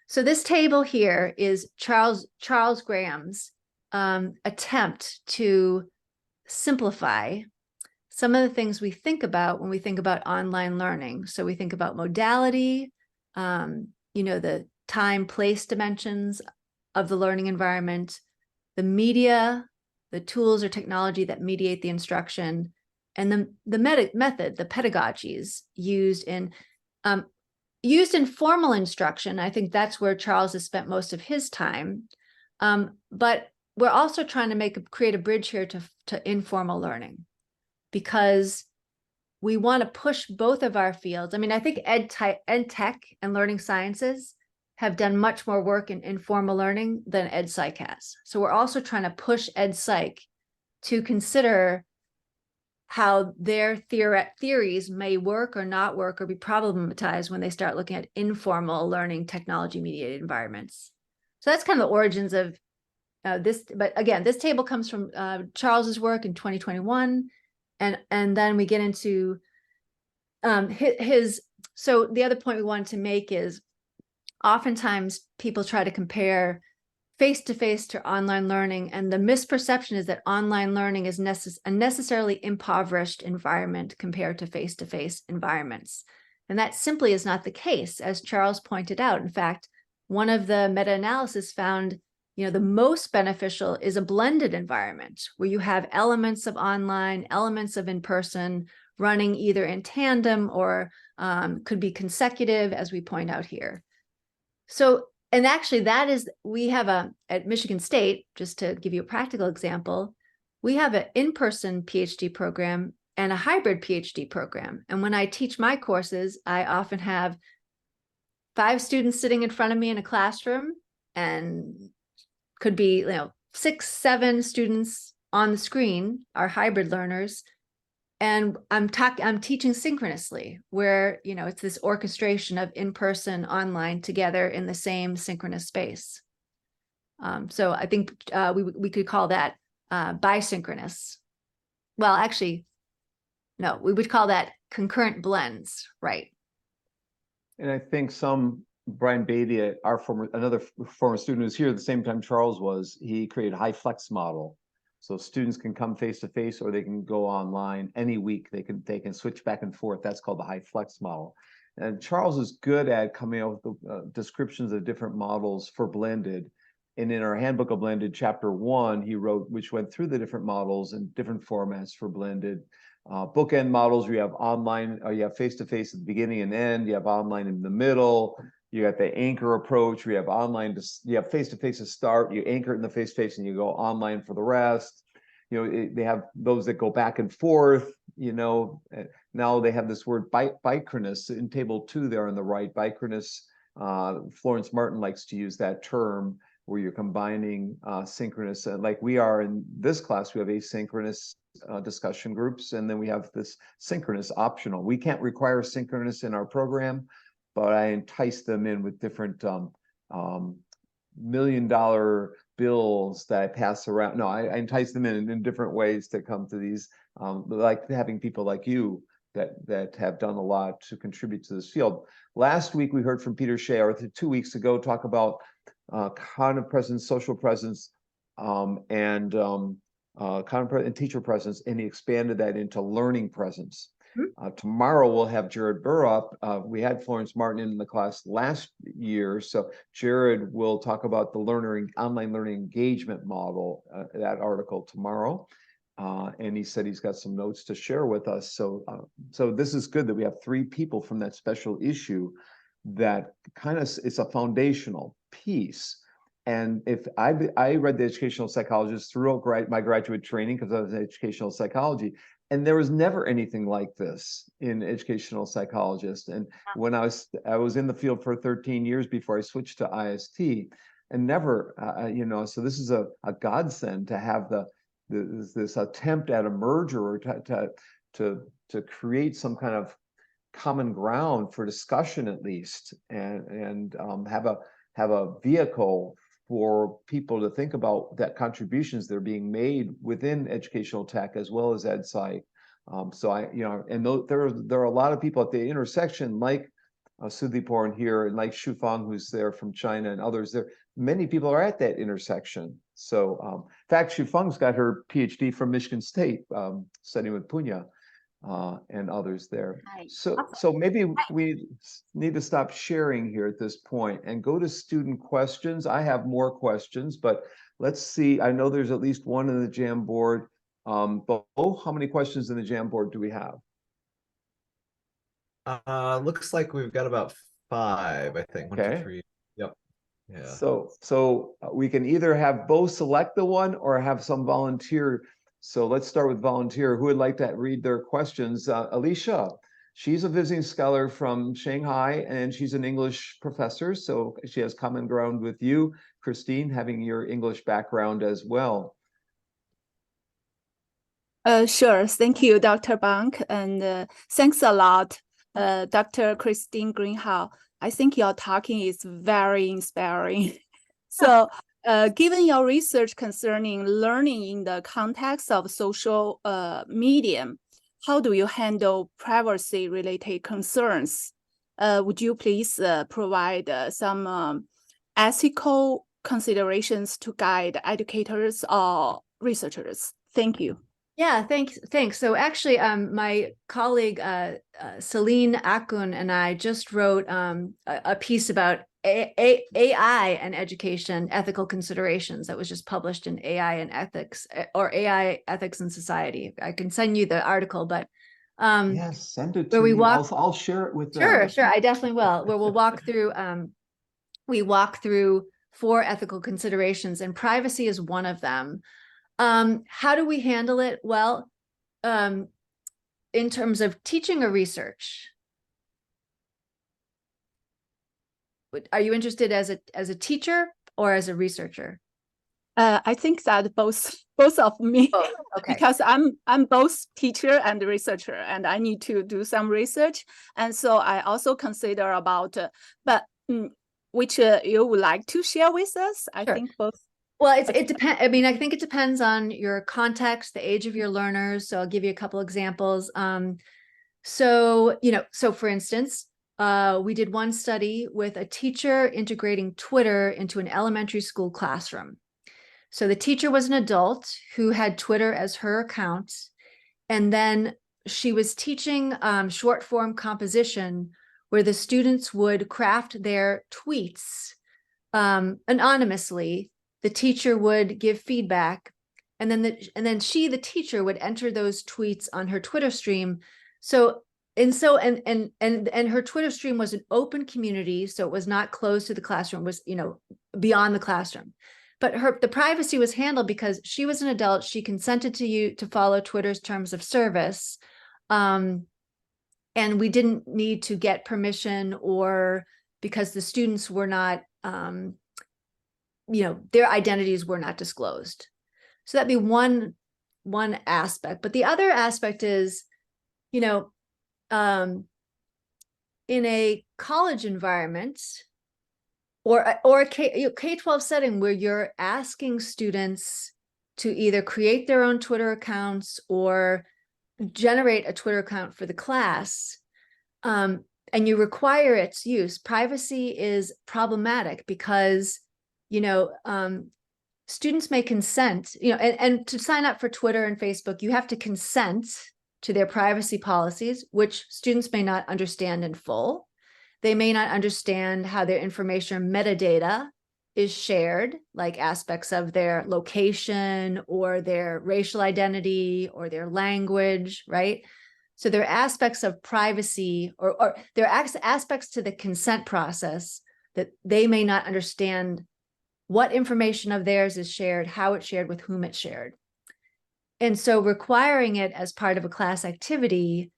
So this table here is Charles Graham's attempt to simplify some of the things we think about when we think about online learning. So we think about modality, the time, place dimensions of the learning environment, the media, the tools or technology that mediate the instruction, and the method, the pedagogies used in formal instruction. I think that's where Charles has spent most of his time. But we're also trying to create a bridge here to informal learning, because we want to push both of our fields. I mean, I think ed tech and learning sciences have done much more work in informal learning than ed psych has. So we're also trying to push ed psych to consider how their theories may work or not work or be problematized when they start looking at informal learning technology mediated environments. So that's kind of the origins of this. But again, this table comes from Charles's work in 2021. And then we get into his. So the other point we wanted to make is oftentimes people try to compare face-to-face to online learning, and the misperception is that online learning is a necessarily impoverished environment compared to face-to-face environments. And that simply is not the case, as Charles pointed out. In fact, one of the meta-analysis found, the most beneficial is a blended environment where you have elements of online, elements of in-person running either in tandem or could be consecutive, as we point out here. So, and actually we have at Michigan State, just to give you a practical example, we have an in-person PhD program and a hybrid PhD program. And when I teach my courses, I often have 5 students sitting in front of me in a classroom, and could be 6, 7 students on the screen are hybrid learners. And I'm teaching synchronously, where it's this orchestration of in-person, online together in the same synchronous space. So I think we could call that bisynchronous. Well, actually, no, we would call that concurrent blends, right? And I think Brian Beatty, another former student who's here at the same time Charles was, he created a high flex model. So students can come face to face, or they can go online any week. They can switch back and forth. That's called the high flex model. And Charles is good at coming up with the descriptions of different models for blended. And in our handbook of blended, chapter 1, he wrote, which went through the different models and different formats for blended. Bookend models, you have online, or you have face-to-face at the beginning and end, you have online in the middle, you got the anchor approach, you have online, you have face-to-face to start, you anchor it in the face-to-face and you go online for the rest. They have those that go back and forth, now they have this word bicronous in table 2 there on the right, bicronous. Florence Martin likes to use that term, where you're combining synchronous, like we are in this class. We have asynchronous discussion groups, and then we have this synchronous optional. We can't require synchronous in our program, but I entice them in with different $1 million bills that I pass around. No, I entice them in different ways to come to these, like having people like you that have done a lot to contribute to this field. Last week we heard from Peter Shea, or 2 weeks ago, talk about cognitive presence, social presence, and cognitive and teacher presence, and he expanded that into learning presence. Tomorrow we'll have Jared Burrup. We had Florence Martin in the class last year, so Jared will talk about the online learning engagement model, that article tomorrow. And he said he's got some notes to share with us. So this is good that we have 3 people from that special issue that it's a foundational piece. And if I read The Educational Psychologist throughout my graduate training, because I was in educational psychology, and there was never anything like this in educational psychologist. And when I was in the field for 13 years before I switched to IST, and never, so this is a godsend to have this attempt at a merger, or to create some kind of common ground for discussion, at least, and have a vehicle for people to think about that contributions that are being made within educational tech as well as ed psych. There are a lot of people at the intersection, like Sudhiporn here, and like Shufang, who's there from China, and others there. Many people are at that intersection. So, in fact, Shufang's got her PhD from Michigan State, studying with Punya. And others there. So maybe we need to stop sharing here at this point and go to student questions. I have more questions, but let's see. I know there's at least one in the Jamboard. Bo, how many questions in the Jamboard do we have? Looks like we've got about 5, I think. 1, 2, 3. Yep. Yeah. So we can either have Bo select the one or have some volunteer. So let's start with volunteer. Who would like to read their questions? Alicia, she's a visiting scholar from Shanghai, and she's an English professor, so she has common ground with you. Christine, having your English background as well. Sure. Thank you, Dr. Bank, and thanks a lot, Dr. Christine Greenhow. I think your talking is very inspiring. So, given your research concerning learning in the context of social medium, how do you handle privacy-related concerns? Would you please provide some ethical considerations to guide educators or researchers? Thank you. Yeah, thanks. So actually, my colleague Celine Akun and I just wrote a piece about AI and education, ethical considerations, that was just published in AI and Ethics, or AI Ethics and Society. I can send you the article, but Yes, send it where to we me. walk. I'll share it with Sure, them. sure. I definitely will. Where we'll walk through, we walk through 4 ethical considerations, and privacy is one of them. How do we handle it? Well, in terms of teaching or research, are you interested as a teacher or as a researcher? I think that both of me, Both. Okay. because I'm both teacher and researcher, and I need to do some research, and so I also consider about, which you would like to share with us. I Sure. think both. Well, it depends. I mean, I think it depends on your context, the age of your learners. So I'll give you a couple examples. So, so for instance, we did one study with a teacher integrating Twitter into an elementary school classroom. So the teacher was an adult who had Twitter as her account, and then she was teaching short form composition, where the students would craft their tweets anonymously. The teacher would give feedback, and then the teacher would enter those tweets on her Twitter stream. So her Twitter stream was an open community, so it was not closed to the classroom, it was beyond the classroom. But the privacy was handled because she was an adult. She consented to follow Twitter's terms of service, and we didn't need to get permission, or because the students were not, their identities were not disclosed. So that'd be one aspect. But the other aspect is, in a college environment, or a K-12 setting where you're asking students to either create their own Twitter accounts or generate a Twitter account for the class, and you require its use, privacy is problematic because, students may consent, and to sign up for Twitter and Facebook, you have to consent to their privacy policies, which students may not understand in full. They may not understand how their information metadata is shared, like aspects of their location or their racial identity or their language, right? So there are aspects of privacy, or there are aspects to the consent process that they may not understand what information of theirs is shared, how it's shared, with whom it's shared. And so requiring it as part of a class activity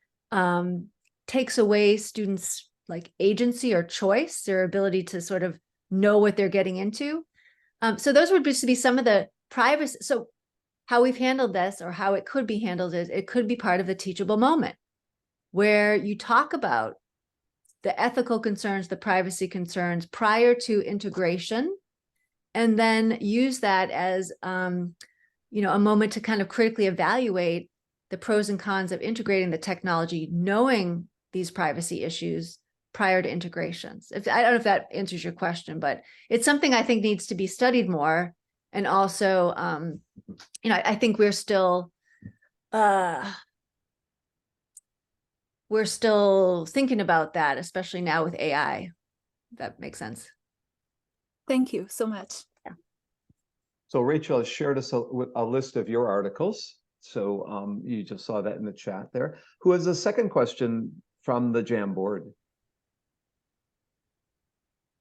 takes away students' like agency or choice, their ability to sort of know what they're getting into. So those would just be some of the privacy. So how we've handled this, or how it could be handled, is it could be part of the teachable moment where you talk about the ethical concerns, the privacy concerns prior to integration, and then use that as a moment to kind of critically evaluate the pros and cons of integrating the technology, knowing these privacy issues prior to integrations. I don't know if that answers your question, but it's something I think needs to be studied more. And also, I think we're still thinking about that, especially now with AI. If that makes sense. Thank you so much. Yeah. So Rachel has shared us a list of your articles. So you just saw that in the chat there. Who has a second question from the Jamboard?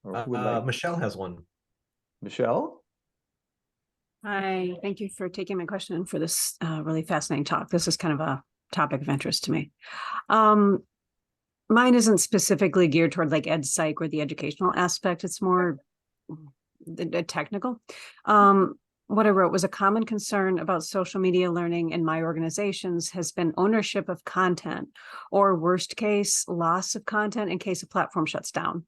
Or who would like? Michelle has one. Michelle? Hi, thank you for taking my question for this really fascinating talk. This is kind of a topic of interest to me. Mine isn't specifically geared toward like ed psych or the educational aspect. It's more technical. What I wrote was a common concern about social media learning in my organizations has been ownership of content, or worst case, loss of content in case a platform shuts down.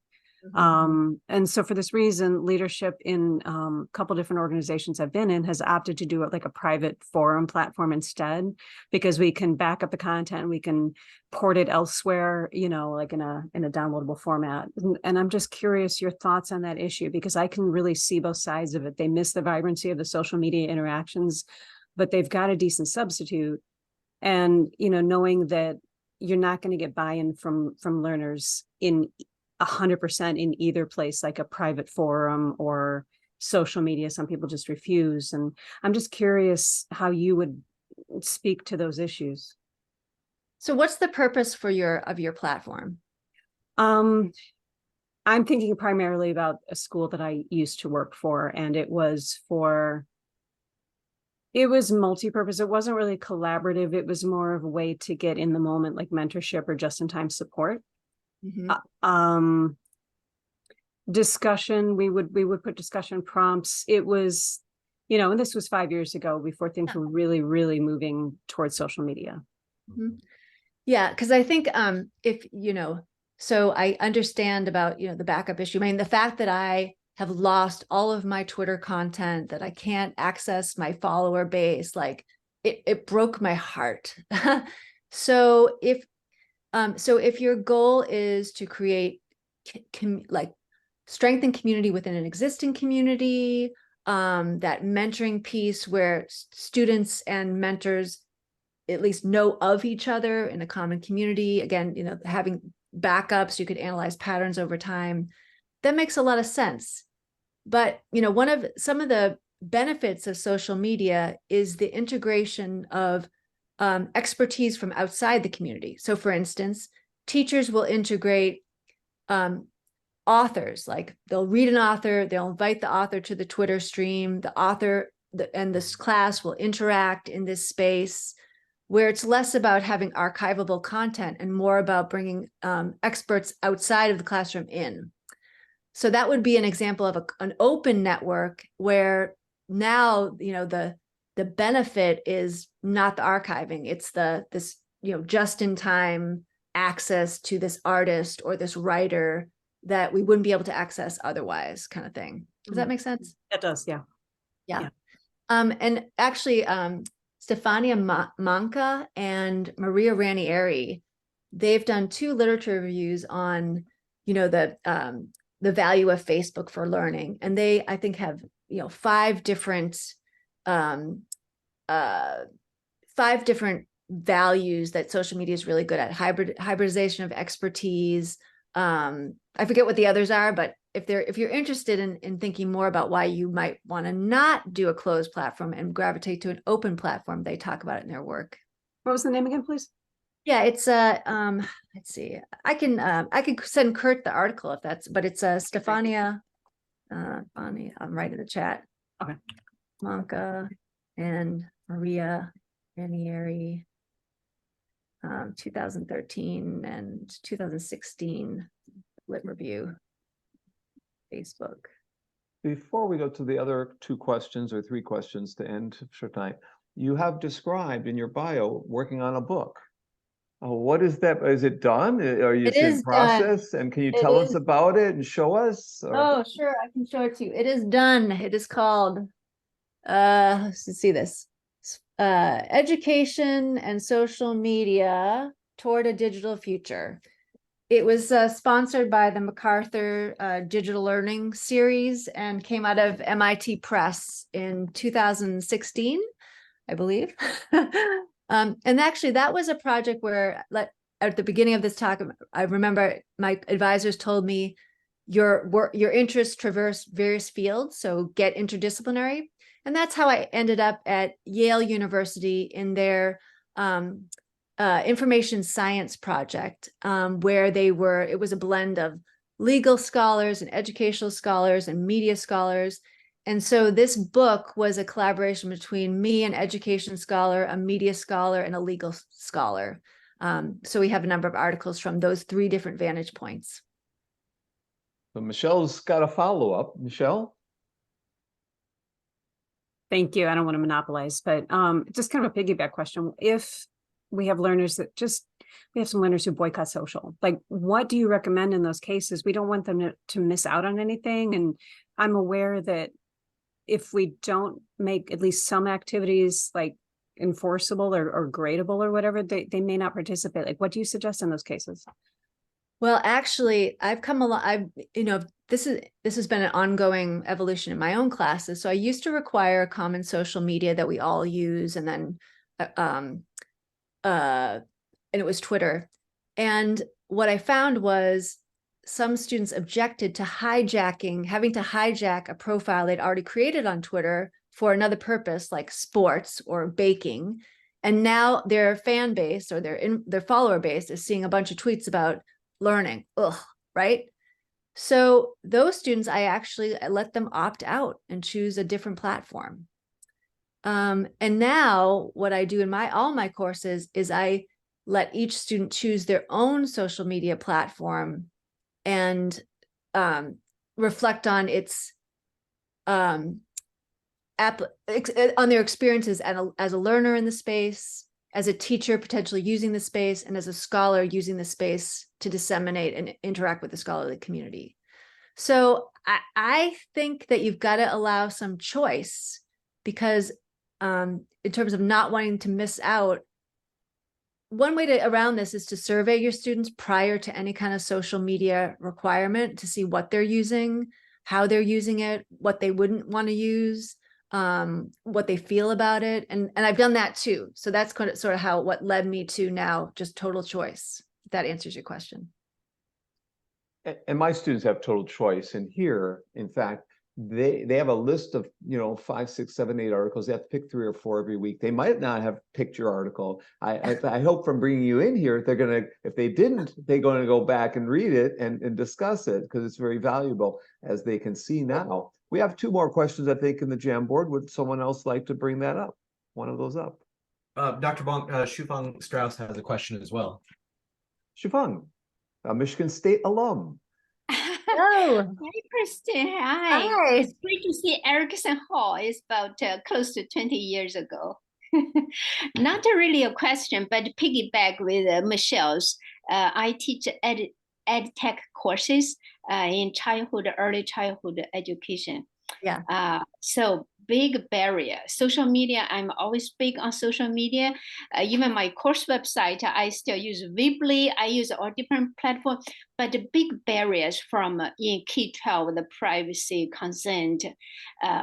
And so for this reason, leadership in a couple different organizations I've been in has opted to do it like a private forum platform instead, because we can back up the content, we can port it elsewhere, like in a downloadable format. And I'm just curious your thoughts on that issue, because I can really see both sides of it. They miss the vibrancy of the social media interactions, but they've got a decent substitute. And, knowing that you're not going to get buy-in from learners in 100% in either place, like a private forum or social media. Some people just refuse. And I'm just curious how you would speak to those issues. So what's the purpose for your platform? I'm thinking primarily about a school that I used to work for, and it was multi-purpose. It wasn't really collaborative. It was more of a way to get in the moment, like mentorship or just-in-time support. Mhm. Discussion, we would put discussion prompts. It was, and this was 5 years ago, before things were really, really moving towards social media. Mhm. Yeah, because I think if so I understand about the backup issue. I mean, the fact that I have lost all of my Twitter content, that I can't access my follower base, like it broke my heart. So if your goal is to create like strengthen community within an existing community, that mentoring piece where students and mentors at least know of each other in a common community, again, having backups, you could analyze patterns over time, that makes a lot of sense. But some of the benefits of social media is the integration of expertise from outside the community. So for instance, teachers will integrate authors, like they'll read an author, they'll invite the author to the Twitter stream, the author and this class will interact in this space, where it's less about having archivable content and more about bringing experts outside of the classroom in. So that would be an example of an open network where now, the benefit is not the archiving, it's this just-in-time access to this artist or this writer that we wouldn't be able to access otherwise, kind of thing. Does that make sense? It does, yeah. Yeah. And actually, Stefania Manca and Maria Ranieri, they've done 2 literature reviews on, the value of Facebook for learning. And they, I think, have, 5 different values that social media is really good at: hybridization of expertise. I forget what the others are, but if you're interested in thinking more about why you might want to not do a closed platform and gravitate to an open platform, they talk about it in their work. What was the name again, please? Yeah, it's let's see, I can send Kurt the article if but it's Stefania Bonnie, I'm right in the chat. Okay. Manca and Maria Ranieri, 2013 and 2016 lit review, Facebook. Before we go to the other 2 questions or 3 questions to end for tonight, you have described in your bio working on a book. What is that? Is it done? Are you in process? And can you tell us about it and show us? Oh, sure, I can show it to you. It is done. It is called, let's see this, Education and Social Media Toward a Digital Future. It was sponsored by the MacArthur Digital Learning Series and came out of MIT Press in 2016, I believe. And actually, that was a project where, at the beginning of this talk, I remember my advisors told me your interests traverse various fields, so get interdisciplinary. And that's how I ended up at Yale University in their information science project, where it was a blend of legal scholars and educational scholars and media scholars. And so this book was a collaboration between me, an education scholar, a media scholar, and a legal scholar. So we have a number of articles from those 3 different vantage points. So Michelle's got a follow-up. Michelle? Thank you. I don't want to monopolize, but just kind of a piggyback question. If we have learners we have some learners who boycott social, like, what do you recommend in those cases? We don't want them to miss out on anything. And I'm aware that if we don't make at least some activities like enforceable or gradable or whatever, they may not participate. Like, what do you suggest in those cases? Well, actually, I've come along. This has been an ongoing evolution in my own classes. So I used to require a common social media that we all use, and then and it was Twitter. And what I found was some students objected to having to hijack a profile they'd already created on Twitter for another purpose, like sports or baking. And now their fan base or their follower base is seeing a bunch of tweets about learning. Ugh, right? So those students, I let them opt out and choose a different platform. And now what I do in all my courses is I let each student choose their own social media platform and reflect on its on their experiences as a learner in the space, as a teacher potentially using the space, and as a scholar using the space to disseminate and interact with the scholarly community. So I think that you've got to allow some choice, because in terms of not wanting to miss out, one way around this is to survey your students prior to any kind of social media requirement to see what they're using, how they're using it, what they wouldn't want to use, what they feel about it. And I've done that too. So that's kind of sort of what led me to now just total choice. If that answers your question. And my students have total choice. And here, in fact, they have a list of 5, 6, 7, 8 articles. They have to pick 3 or 4 every week. They might not have picked your article. I hope from bringing you in here, they're gonna, if they didn't, they're going to go back and read it and discuss it, because it's very valuable, as they can see now. We have 2 more questions, I think, in the Jamboard. Would someone else like to bring that up? One of those up. Dr. Bonk, Shufang Strauss has a question as well. Shufang, a Michigan State alum. Oh, Hi, Kristen. Hi. hi. It's great to see Erickson Hall. It's about close to 20 years ago. Not really a question, but piggyback with Michelle's. I teach ed tech courses in early childhood education. Yeah. So big barrier. Social media, I'm always big on social media. Even my course website, I still use Weebly. I use all different platforms, but the big barriers from in K-12, the privacy consent,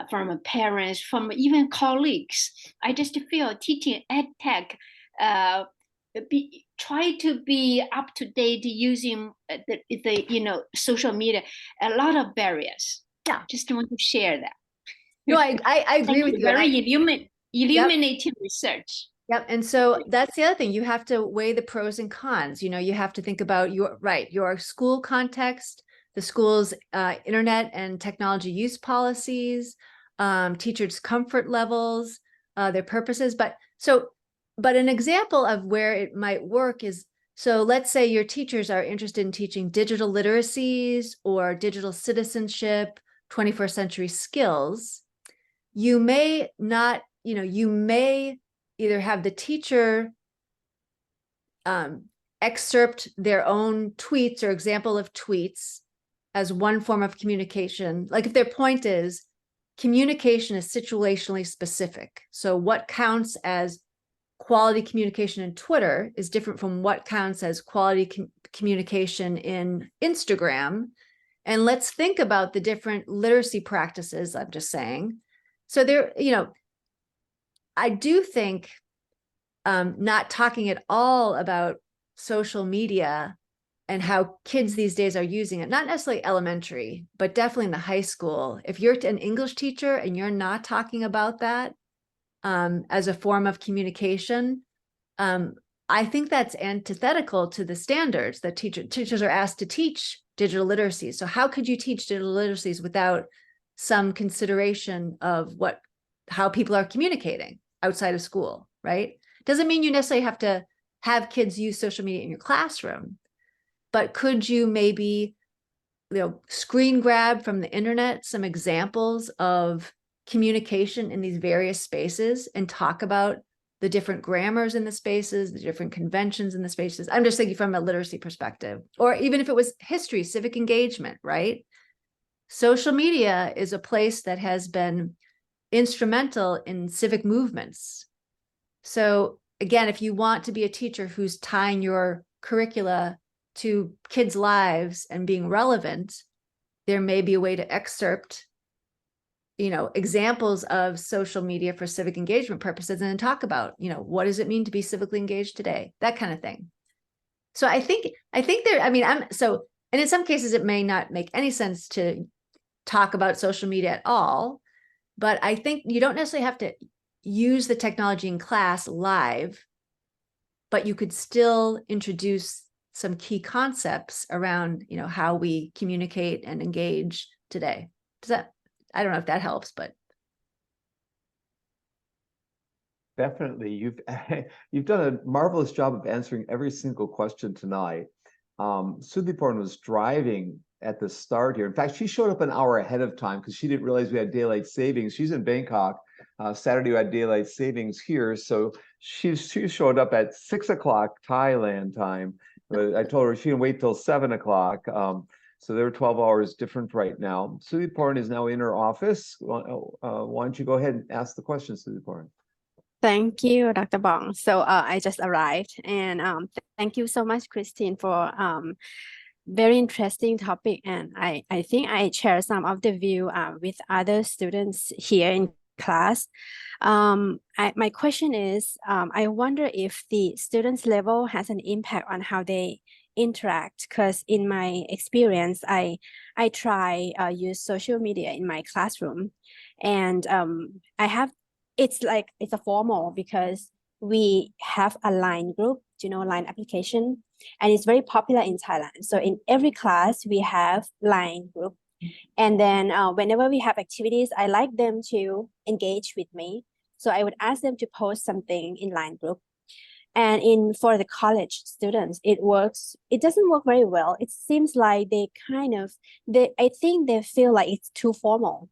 from parents, from even colleagues. I just feel teaching ed tech, try to be up to date using the social media, a lot of barriers. Yeah. Just want to share that. No, I agree with you. Very illuminating research. Yep. And so that's the other thing. You have to weigh the pros and cons. You have to think about your school context, the school's internet and technology use policies, teachers' comfort levels, their purposes. But an example of where it might work is, so let's say your teachers are interested in teaching digital literacies or digital citizenship, 21st century skills. You may not, you may either have the teacher excerpt their own tweets or example of tweets as one form of communication. Like if their point is communication is situationally specific. So what counts as quality communication in Twitter is different from what counts as quality communication in Instagram. And let's think about the different literacy practices, I'm just saying. So there, I do think not talking at all about social media and how kids these days are using it, not necessarily elementary, but definitely in the high school. If you're an English teacher and you're not talking about that as a form of communication, I think that's antithetical to the standards that teachers are asked to teach digital literacy. So how could you teach digital literacies without some consideration of how people are communicating outside of school, right? Doesn't mean you necessarily have to have kids use social media in your classroom, but could you maybe, screen grab from the internet some examples of communication in these various spaces and talk about the different grammars in the spaces, the different conventions in the spaces? I'm just thinking from a literacy perspective, or even if it was history, civic engagement, right? Social media is a place that has been instrumental in civic movements. So again, if you want to be a teacher who's tying your curricula to kids' lives and being relevant, there may be a way to excerpt, examples of social media for civic engagement purposes and then talk about, what does it mean to be civically engaged today? That kind of thing. So I think there, and in some cases it may not make any sense to talk about social media at all, but I think you don't necessarily have to use the technology in class live, but you could still introduce some key concepts around, you know, how we communicate and engage today. Does that, I don't know if that helps, but. Definitely. You've done a marvelous job of answering every single question tonight. Sudhiporn was driving at the start here. In fact, she showed up an hour ahead of time because she didn't realize we had daylight savings. She's in Bangkok. Saturday we had daylight savings here. So she showed up at 6 o'clock Thailand time. But I told her she can wait till 7 o'clock. So they're 12 hours different right now. Sudhiporn is now in her office. Why don't you go ahead and ask the question, Sudhiporn? Thank you, Dr. Bong. So I just arrived, and thank you so much, Christine, for very interesting topic. And I think I share some of the view with other students here in class. My question is, I wonder if the students level has an impact on how they interact, because in my experience, I try use social media in my classroom, and it's a formal because we have a line group, you know, line application, and it's very popular in Thailand. So in every class we have line group, and then whenever we have activities, I like them to engage with me. So I would ask them to post something in line group. And for the college students, it doesn't work very well. It seems like I think they feel like it's too formal.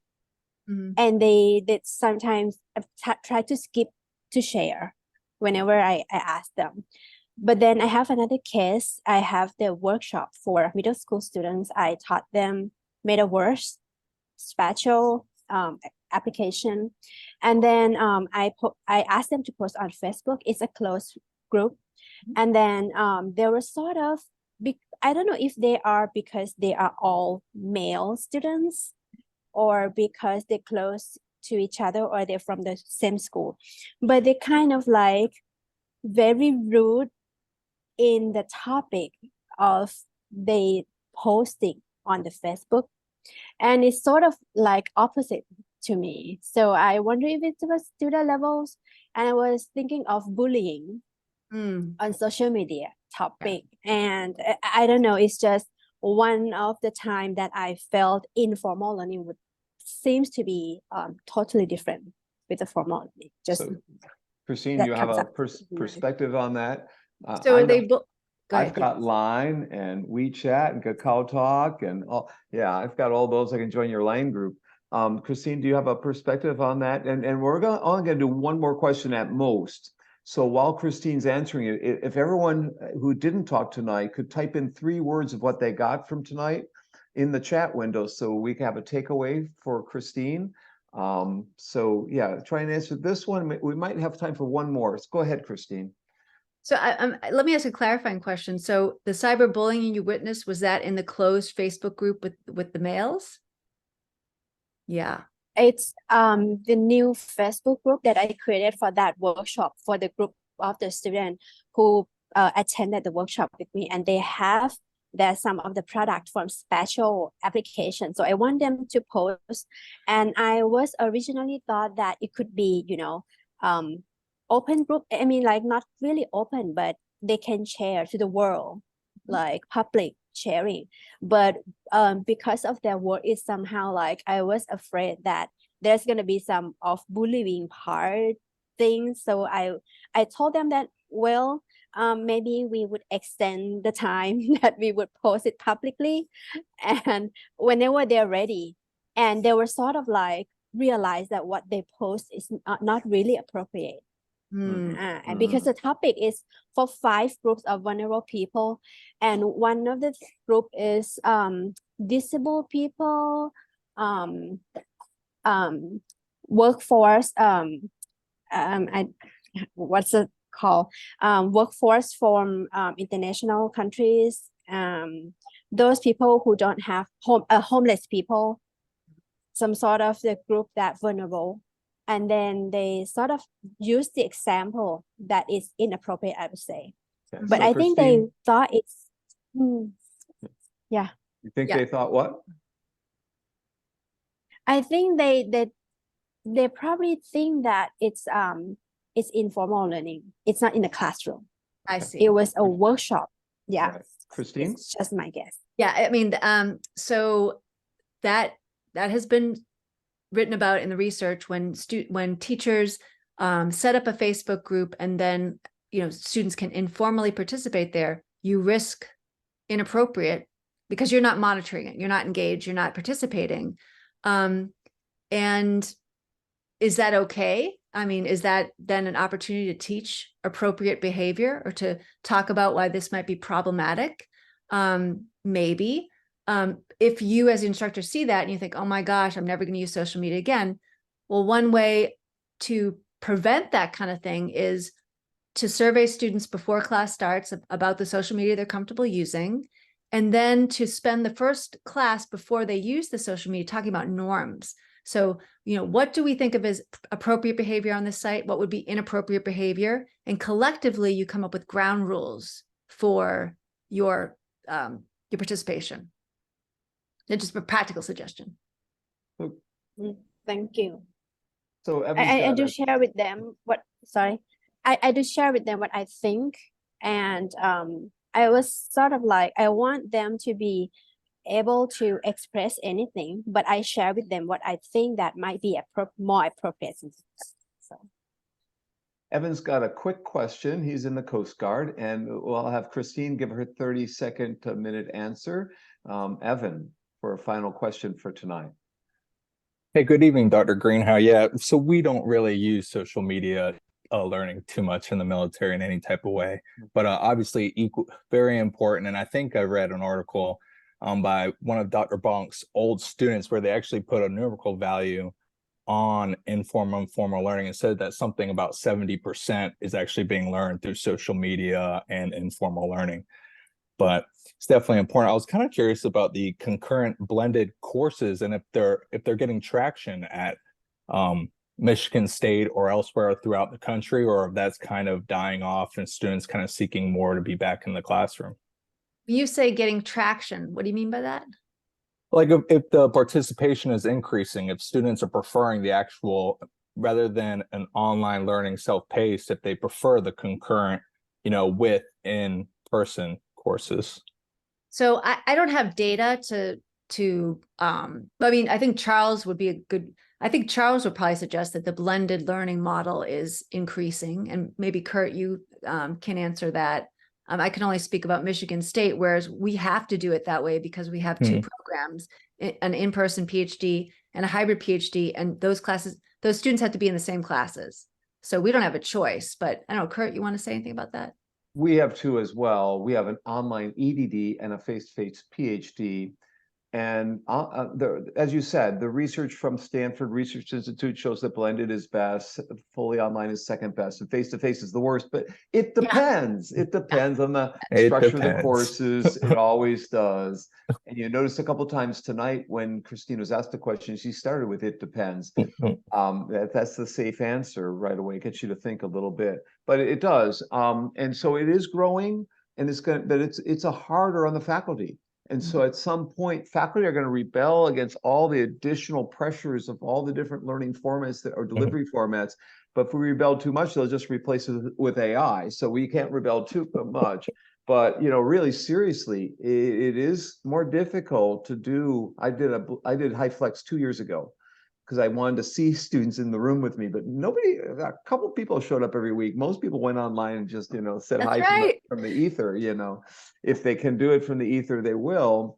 And they sometimes try to skip to share whenever I ask them. But then I have another case. I have the workshop for middle school students. I taught them metaverse, spatial application. And then I asked them to post on Facebook. It's a closed group. And then there were sort of, I don't know if they are because they are all male students, or because they're close to each other, or they're from the same school. But they kind of like very rude in the topic of they posting on the Facebook. And it's sort of like opposite to me. So I wonder if it was student levels, and I was thinking of bullying on social media topic. And I don't know, it's just one of the time that I felt informal learning seems to be totally different with the formal learning. Just so, Christine, you have a perspective on that? So are they I've got Line and WeChat and Kakao Talk and all. Yeah, I've got all those. I can join your Line group. Christine, do you have a perspective on that? And we're only going to do one more question at most. So while Christine's answering it, if everyone who didn't talk tonight could type in 3 words of what they got from tonight in the chat window, so we can have a takeaway for Christine. So yeah, try and answer this one. We might have time for one more. So go ahead, Christine. So let me ask a clarifying question. So the cyberbullying you witnessed, was that in the closed Facebook group with the males? Yeah. It's the new Facebook group that I created for that workshop for the group of the students who attended the workshop with me, and they have some of the product from special applications. So I want them to post, and I was originally thought that it could be, you know, open group. I mean, like not really open, but they can share to the world, like public sharing. But because of their work, it's somehow like I was afraid that there's gonna be some of bullying part things. So I told them that, well, maybe we would extend the time that we would post it publicly, and whenever they're ready. And they were sort of like realize that what they post is not really appropriate. And because the topic is for 5 groups of vulnerable people, and one of the group is disabled people, workforce, what's it called? Workforce from international countries, those people who don't have homeless people, some sort of the group that vulnerable. And then they sort of use the example that is inappropriate, I would say. Okay, but so I think they thought it's, yeah. You think they thought what? I think they they probably think that it's informal learning. It's not in the classroom. I see. It was a workshop. Yeah. Right. Christine? It's just my guess. Yeah, I mean, so that has been written about in the research when teachers set up a Facebook group and then, students can informally participate there, you risk inappropriate because you're not monitoring it, you're not engaged, you're not participating. And is that okay? I mean, is that then an opportunity to teach appropriate behavior or to talk about why this might be problematic? Maybe. If you as the instructor see that and you think, oh my gosh, I'm never going to use social media again. Well, one way to prevent that kind of thing is to survey students before class starts about the social media they're comfortable using, and then to spend the first class before they use the social media talking about norms. So, what do we think of as appropriate behavior on this site? What would be inappropriate behavior? And collectively, you come up with ground rules for your participation. It's just a practical suggestion. Thank you. So I do share with them I do share with them what I think. And I was sort of like, I want them to be able to express anything, but I share with them what I think that might be more appropriate. So. Evan's got a quick question. He's in the Coast Guard, and we'll have Christine give her 30-second to minute answer. Evan, for a final question for tonight. Hey, good evening, Dr. Greenhow. Yeah, so we don't really use social media learning too much in the military in any type of way, but obviously very important. And I think I read an article by one of Dr. Bonk's old students where they actually put a numerical value on informal and formal learning and said that something about 70% is actually being learned through social media and informal learning. But it's definitely important. I was kind of curious about the concurrent blended courses and if they're getting traction at Michigan State or elsewhere throughout the country, or if that's kind of dying off and students kind of seeking more to be back in the classroom. You say getting traction. What do you mean by that? Like if the participation is increasing, if students are preferring the actual, rather than an online learning self-paced, if they prefer the concurrent, with in-person courses. So I don't have data I mean, I think Charles would probably suggest that the blended learning model is increasing, and maybe Kurt, you can answer that. I can only speak about Michigan State, whereas we have to do it that way because we have two programs, an in-person PhD and a hybrid PhD, and those students have to be in the same classes. So we don't have a choice, but I don't know, Kurt, you want to say anything about that? We have two as well. We have an online EDD and a face-to-face PhD. And as you said, the research from Stanford Research Institute shows that blended is best, fully online is second best, and face-to-face is the worst. But it depends. It depends on the structure of the courses. It always does. And you noticed a couple of times tonight when Christine was asked the question, she started with "it depends." That's the safe answer right away. It gets you to think a little bit, but it does. And so it is growing, and it's a harder on the faculty. And so at some point, faculty are going to rebel against all the additional pressures of all the different learning formats or delivery formats. But if we rebel too much, they'll just replace it with AI. So we can't rebel too much. But really seriously, it is more difficult to do. I did high flex 2 years ago because I wanted to see students in the room with me, but a couple of people showed up every week. Most people went online and just, said That's hi right. from the ether, if they can do it from the ether, they will.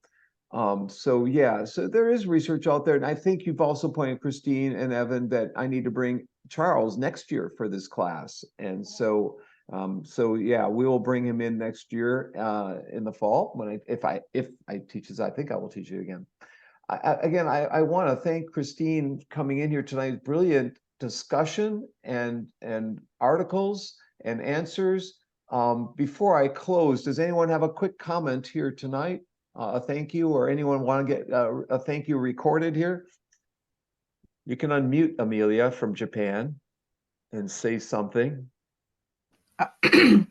So there is research out there. And I think you've also pointed, Christine and Evan, that I need to bring Charles next year for this class. And so we will bring him in next year in the fall if I teach this. I think I will teach it again. I want to thank Christine coming in here tonight. Brilliant discussion and articles and answers. Before I close, does anyone have a quick comment here tonight? A thank you, or anyone want to get a thank you recorded here? You can unmute Amelia from Japan and say something.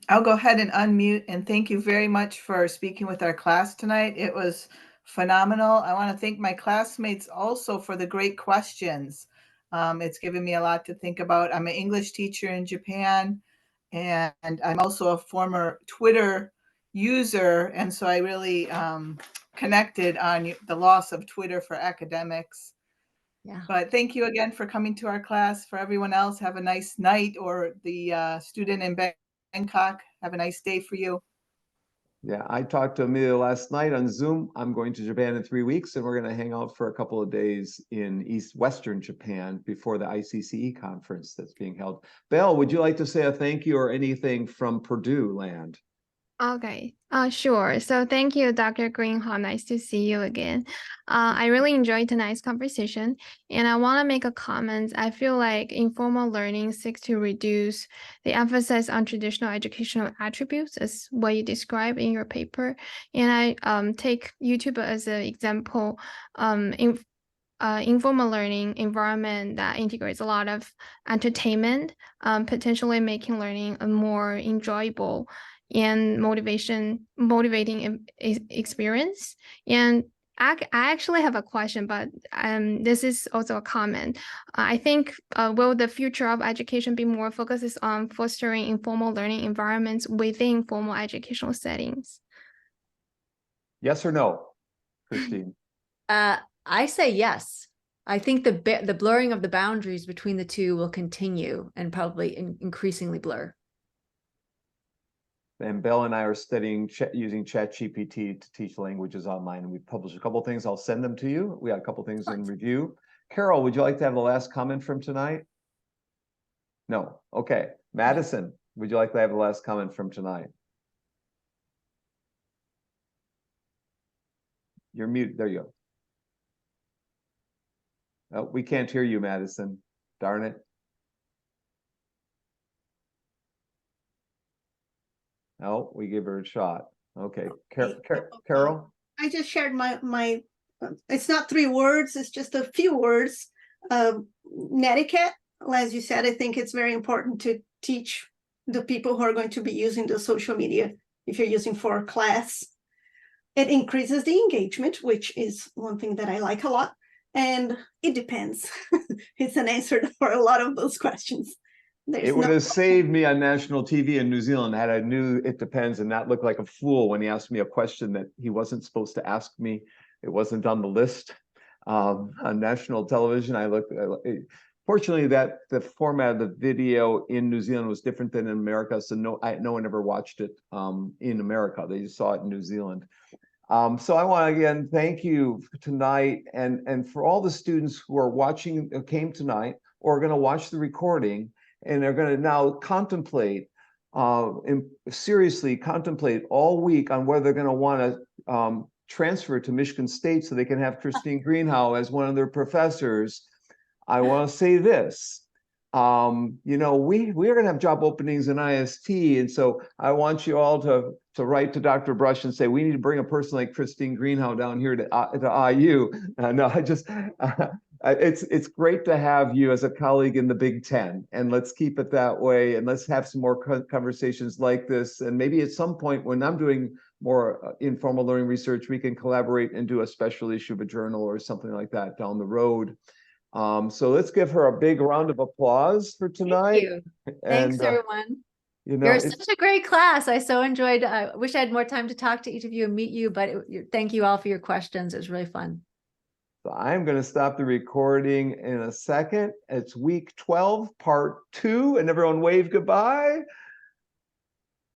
I'll go ahead and unmute, and thank you very much for speaking with our class tonight. It was phenomenal. I want to thank my classmates also for the great questions. It's given me a lot to think about. I'm an English teacher in Japan, and I'm also a former Twitter user. And so I really connected on the loss of Twitter for academics. Yeah. But thank you again for coming to our class. For everyone else, have a nice night, or the student in Bangkok, have a nice day for you. Yeah, I talked to Amelia last night on Zoom. I'm going to Japan in 3 weeks, and we're going to hang out for a couple of days in Western Japan before the ICCE conference that's being held. Belle, would you like to say a thank you or anything from Purdue land? Okay, sure. So thank you, Dr. Greenhow. Nice to see you again. I really enjoyed tonight's conversation, and I want to make a comment. I feel like informal learning seeks to reduce the emphasis on traditional educational attributes, as what you describe in your paper. And I take YouTube as an example. Informal learning environment that integrates a lot of entertainment, potentially making learning a more enjoyable and motivating experience. And I actually have a question, but this is also a comment. I think will the future of education be more focused on fostering informal learning environments within formal educational settings? Yes or no, Christine? I say yes. I think the blurring of the boundaries between the two will continue and probably increasingly blur. And Belle and I are studying using ChatGPT to teach languages online, and we published a couple of things. I'll send them to you. We got a couple of things in review. Carol, would you like to have the last comment from tonight? No. Okay. Madison, would you like to have the last comment from tonight? You're mute. There you go. Oh, we can't hear you, Madison. Darn it. Oh, we give her a shot. Okay. Carol? I just shared my it's not 3 words, it's just a few words. Netiquette, as you said, I think it's very important to teach the people who are going to be using the social media. If you're using for a class, it increases the engagement, which is one thing that I like a lot. And it depends. It's an answer for a lot of those questions. It would have saved me on national TV in New Zealand had I knew it depends and not look like a fool when he asked me a question that he wasn't supposed to ask me. It wasn't on the list. On national television, fortunately, that the format of the video in New Zealand was different than in America, so no one ever watched it in America. They just saw it in New Zealand. So I want to again thank you tonight, and for all the students who are watching, came tonight, or are going to watch the recording, and they're going to now contemplate, seriously contemplate all week on whether they're going to want to transfer to Michigan State so they can have Christine Greenhow as one of their professors. I want to say this. You know, we are going to have job openings in IST, and so I want you all to write to Dr. Brush and say we need to bring a person like Christine Greenhow down here to IU. No, it's great to have you as a colleague in the Big Ten, and let's keep it that way, and let's have some more conversations like this, and maybe at some point when I'm doing more informal learning research, we can collaborate and do a special issue of a journal or something like that down the road. So let's give her a big round of applause for tonight. Thank you. Thanks, everyone. You know, you're such a great class. I so enjoyed. I wish I had more time to talk to each of you and meet you, but thank you all for your questions. It was really fun. So I'm going to stop the recording in a second. It's week 12, part 2, and everyone wave goodbye.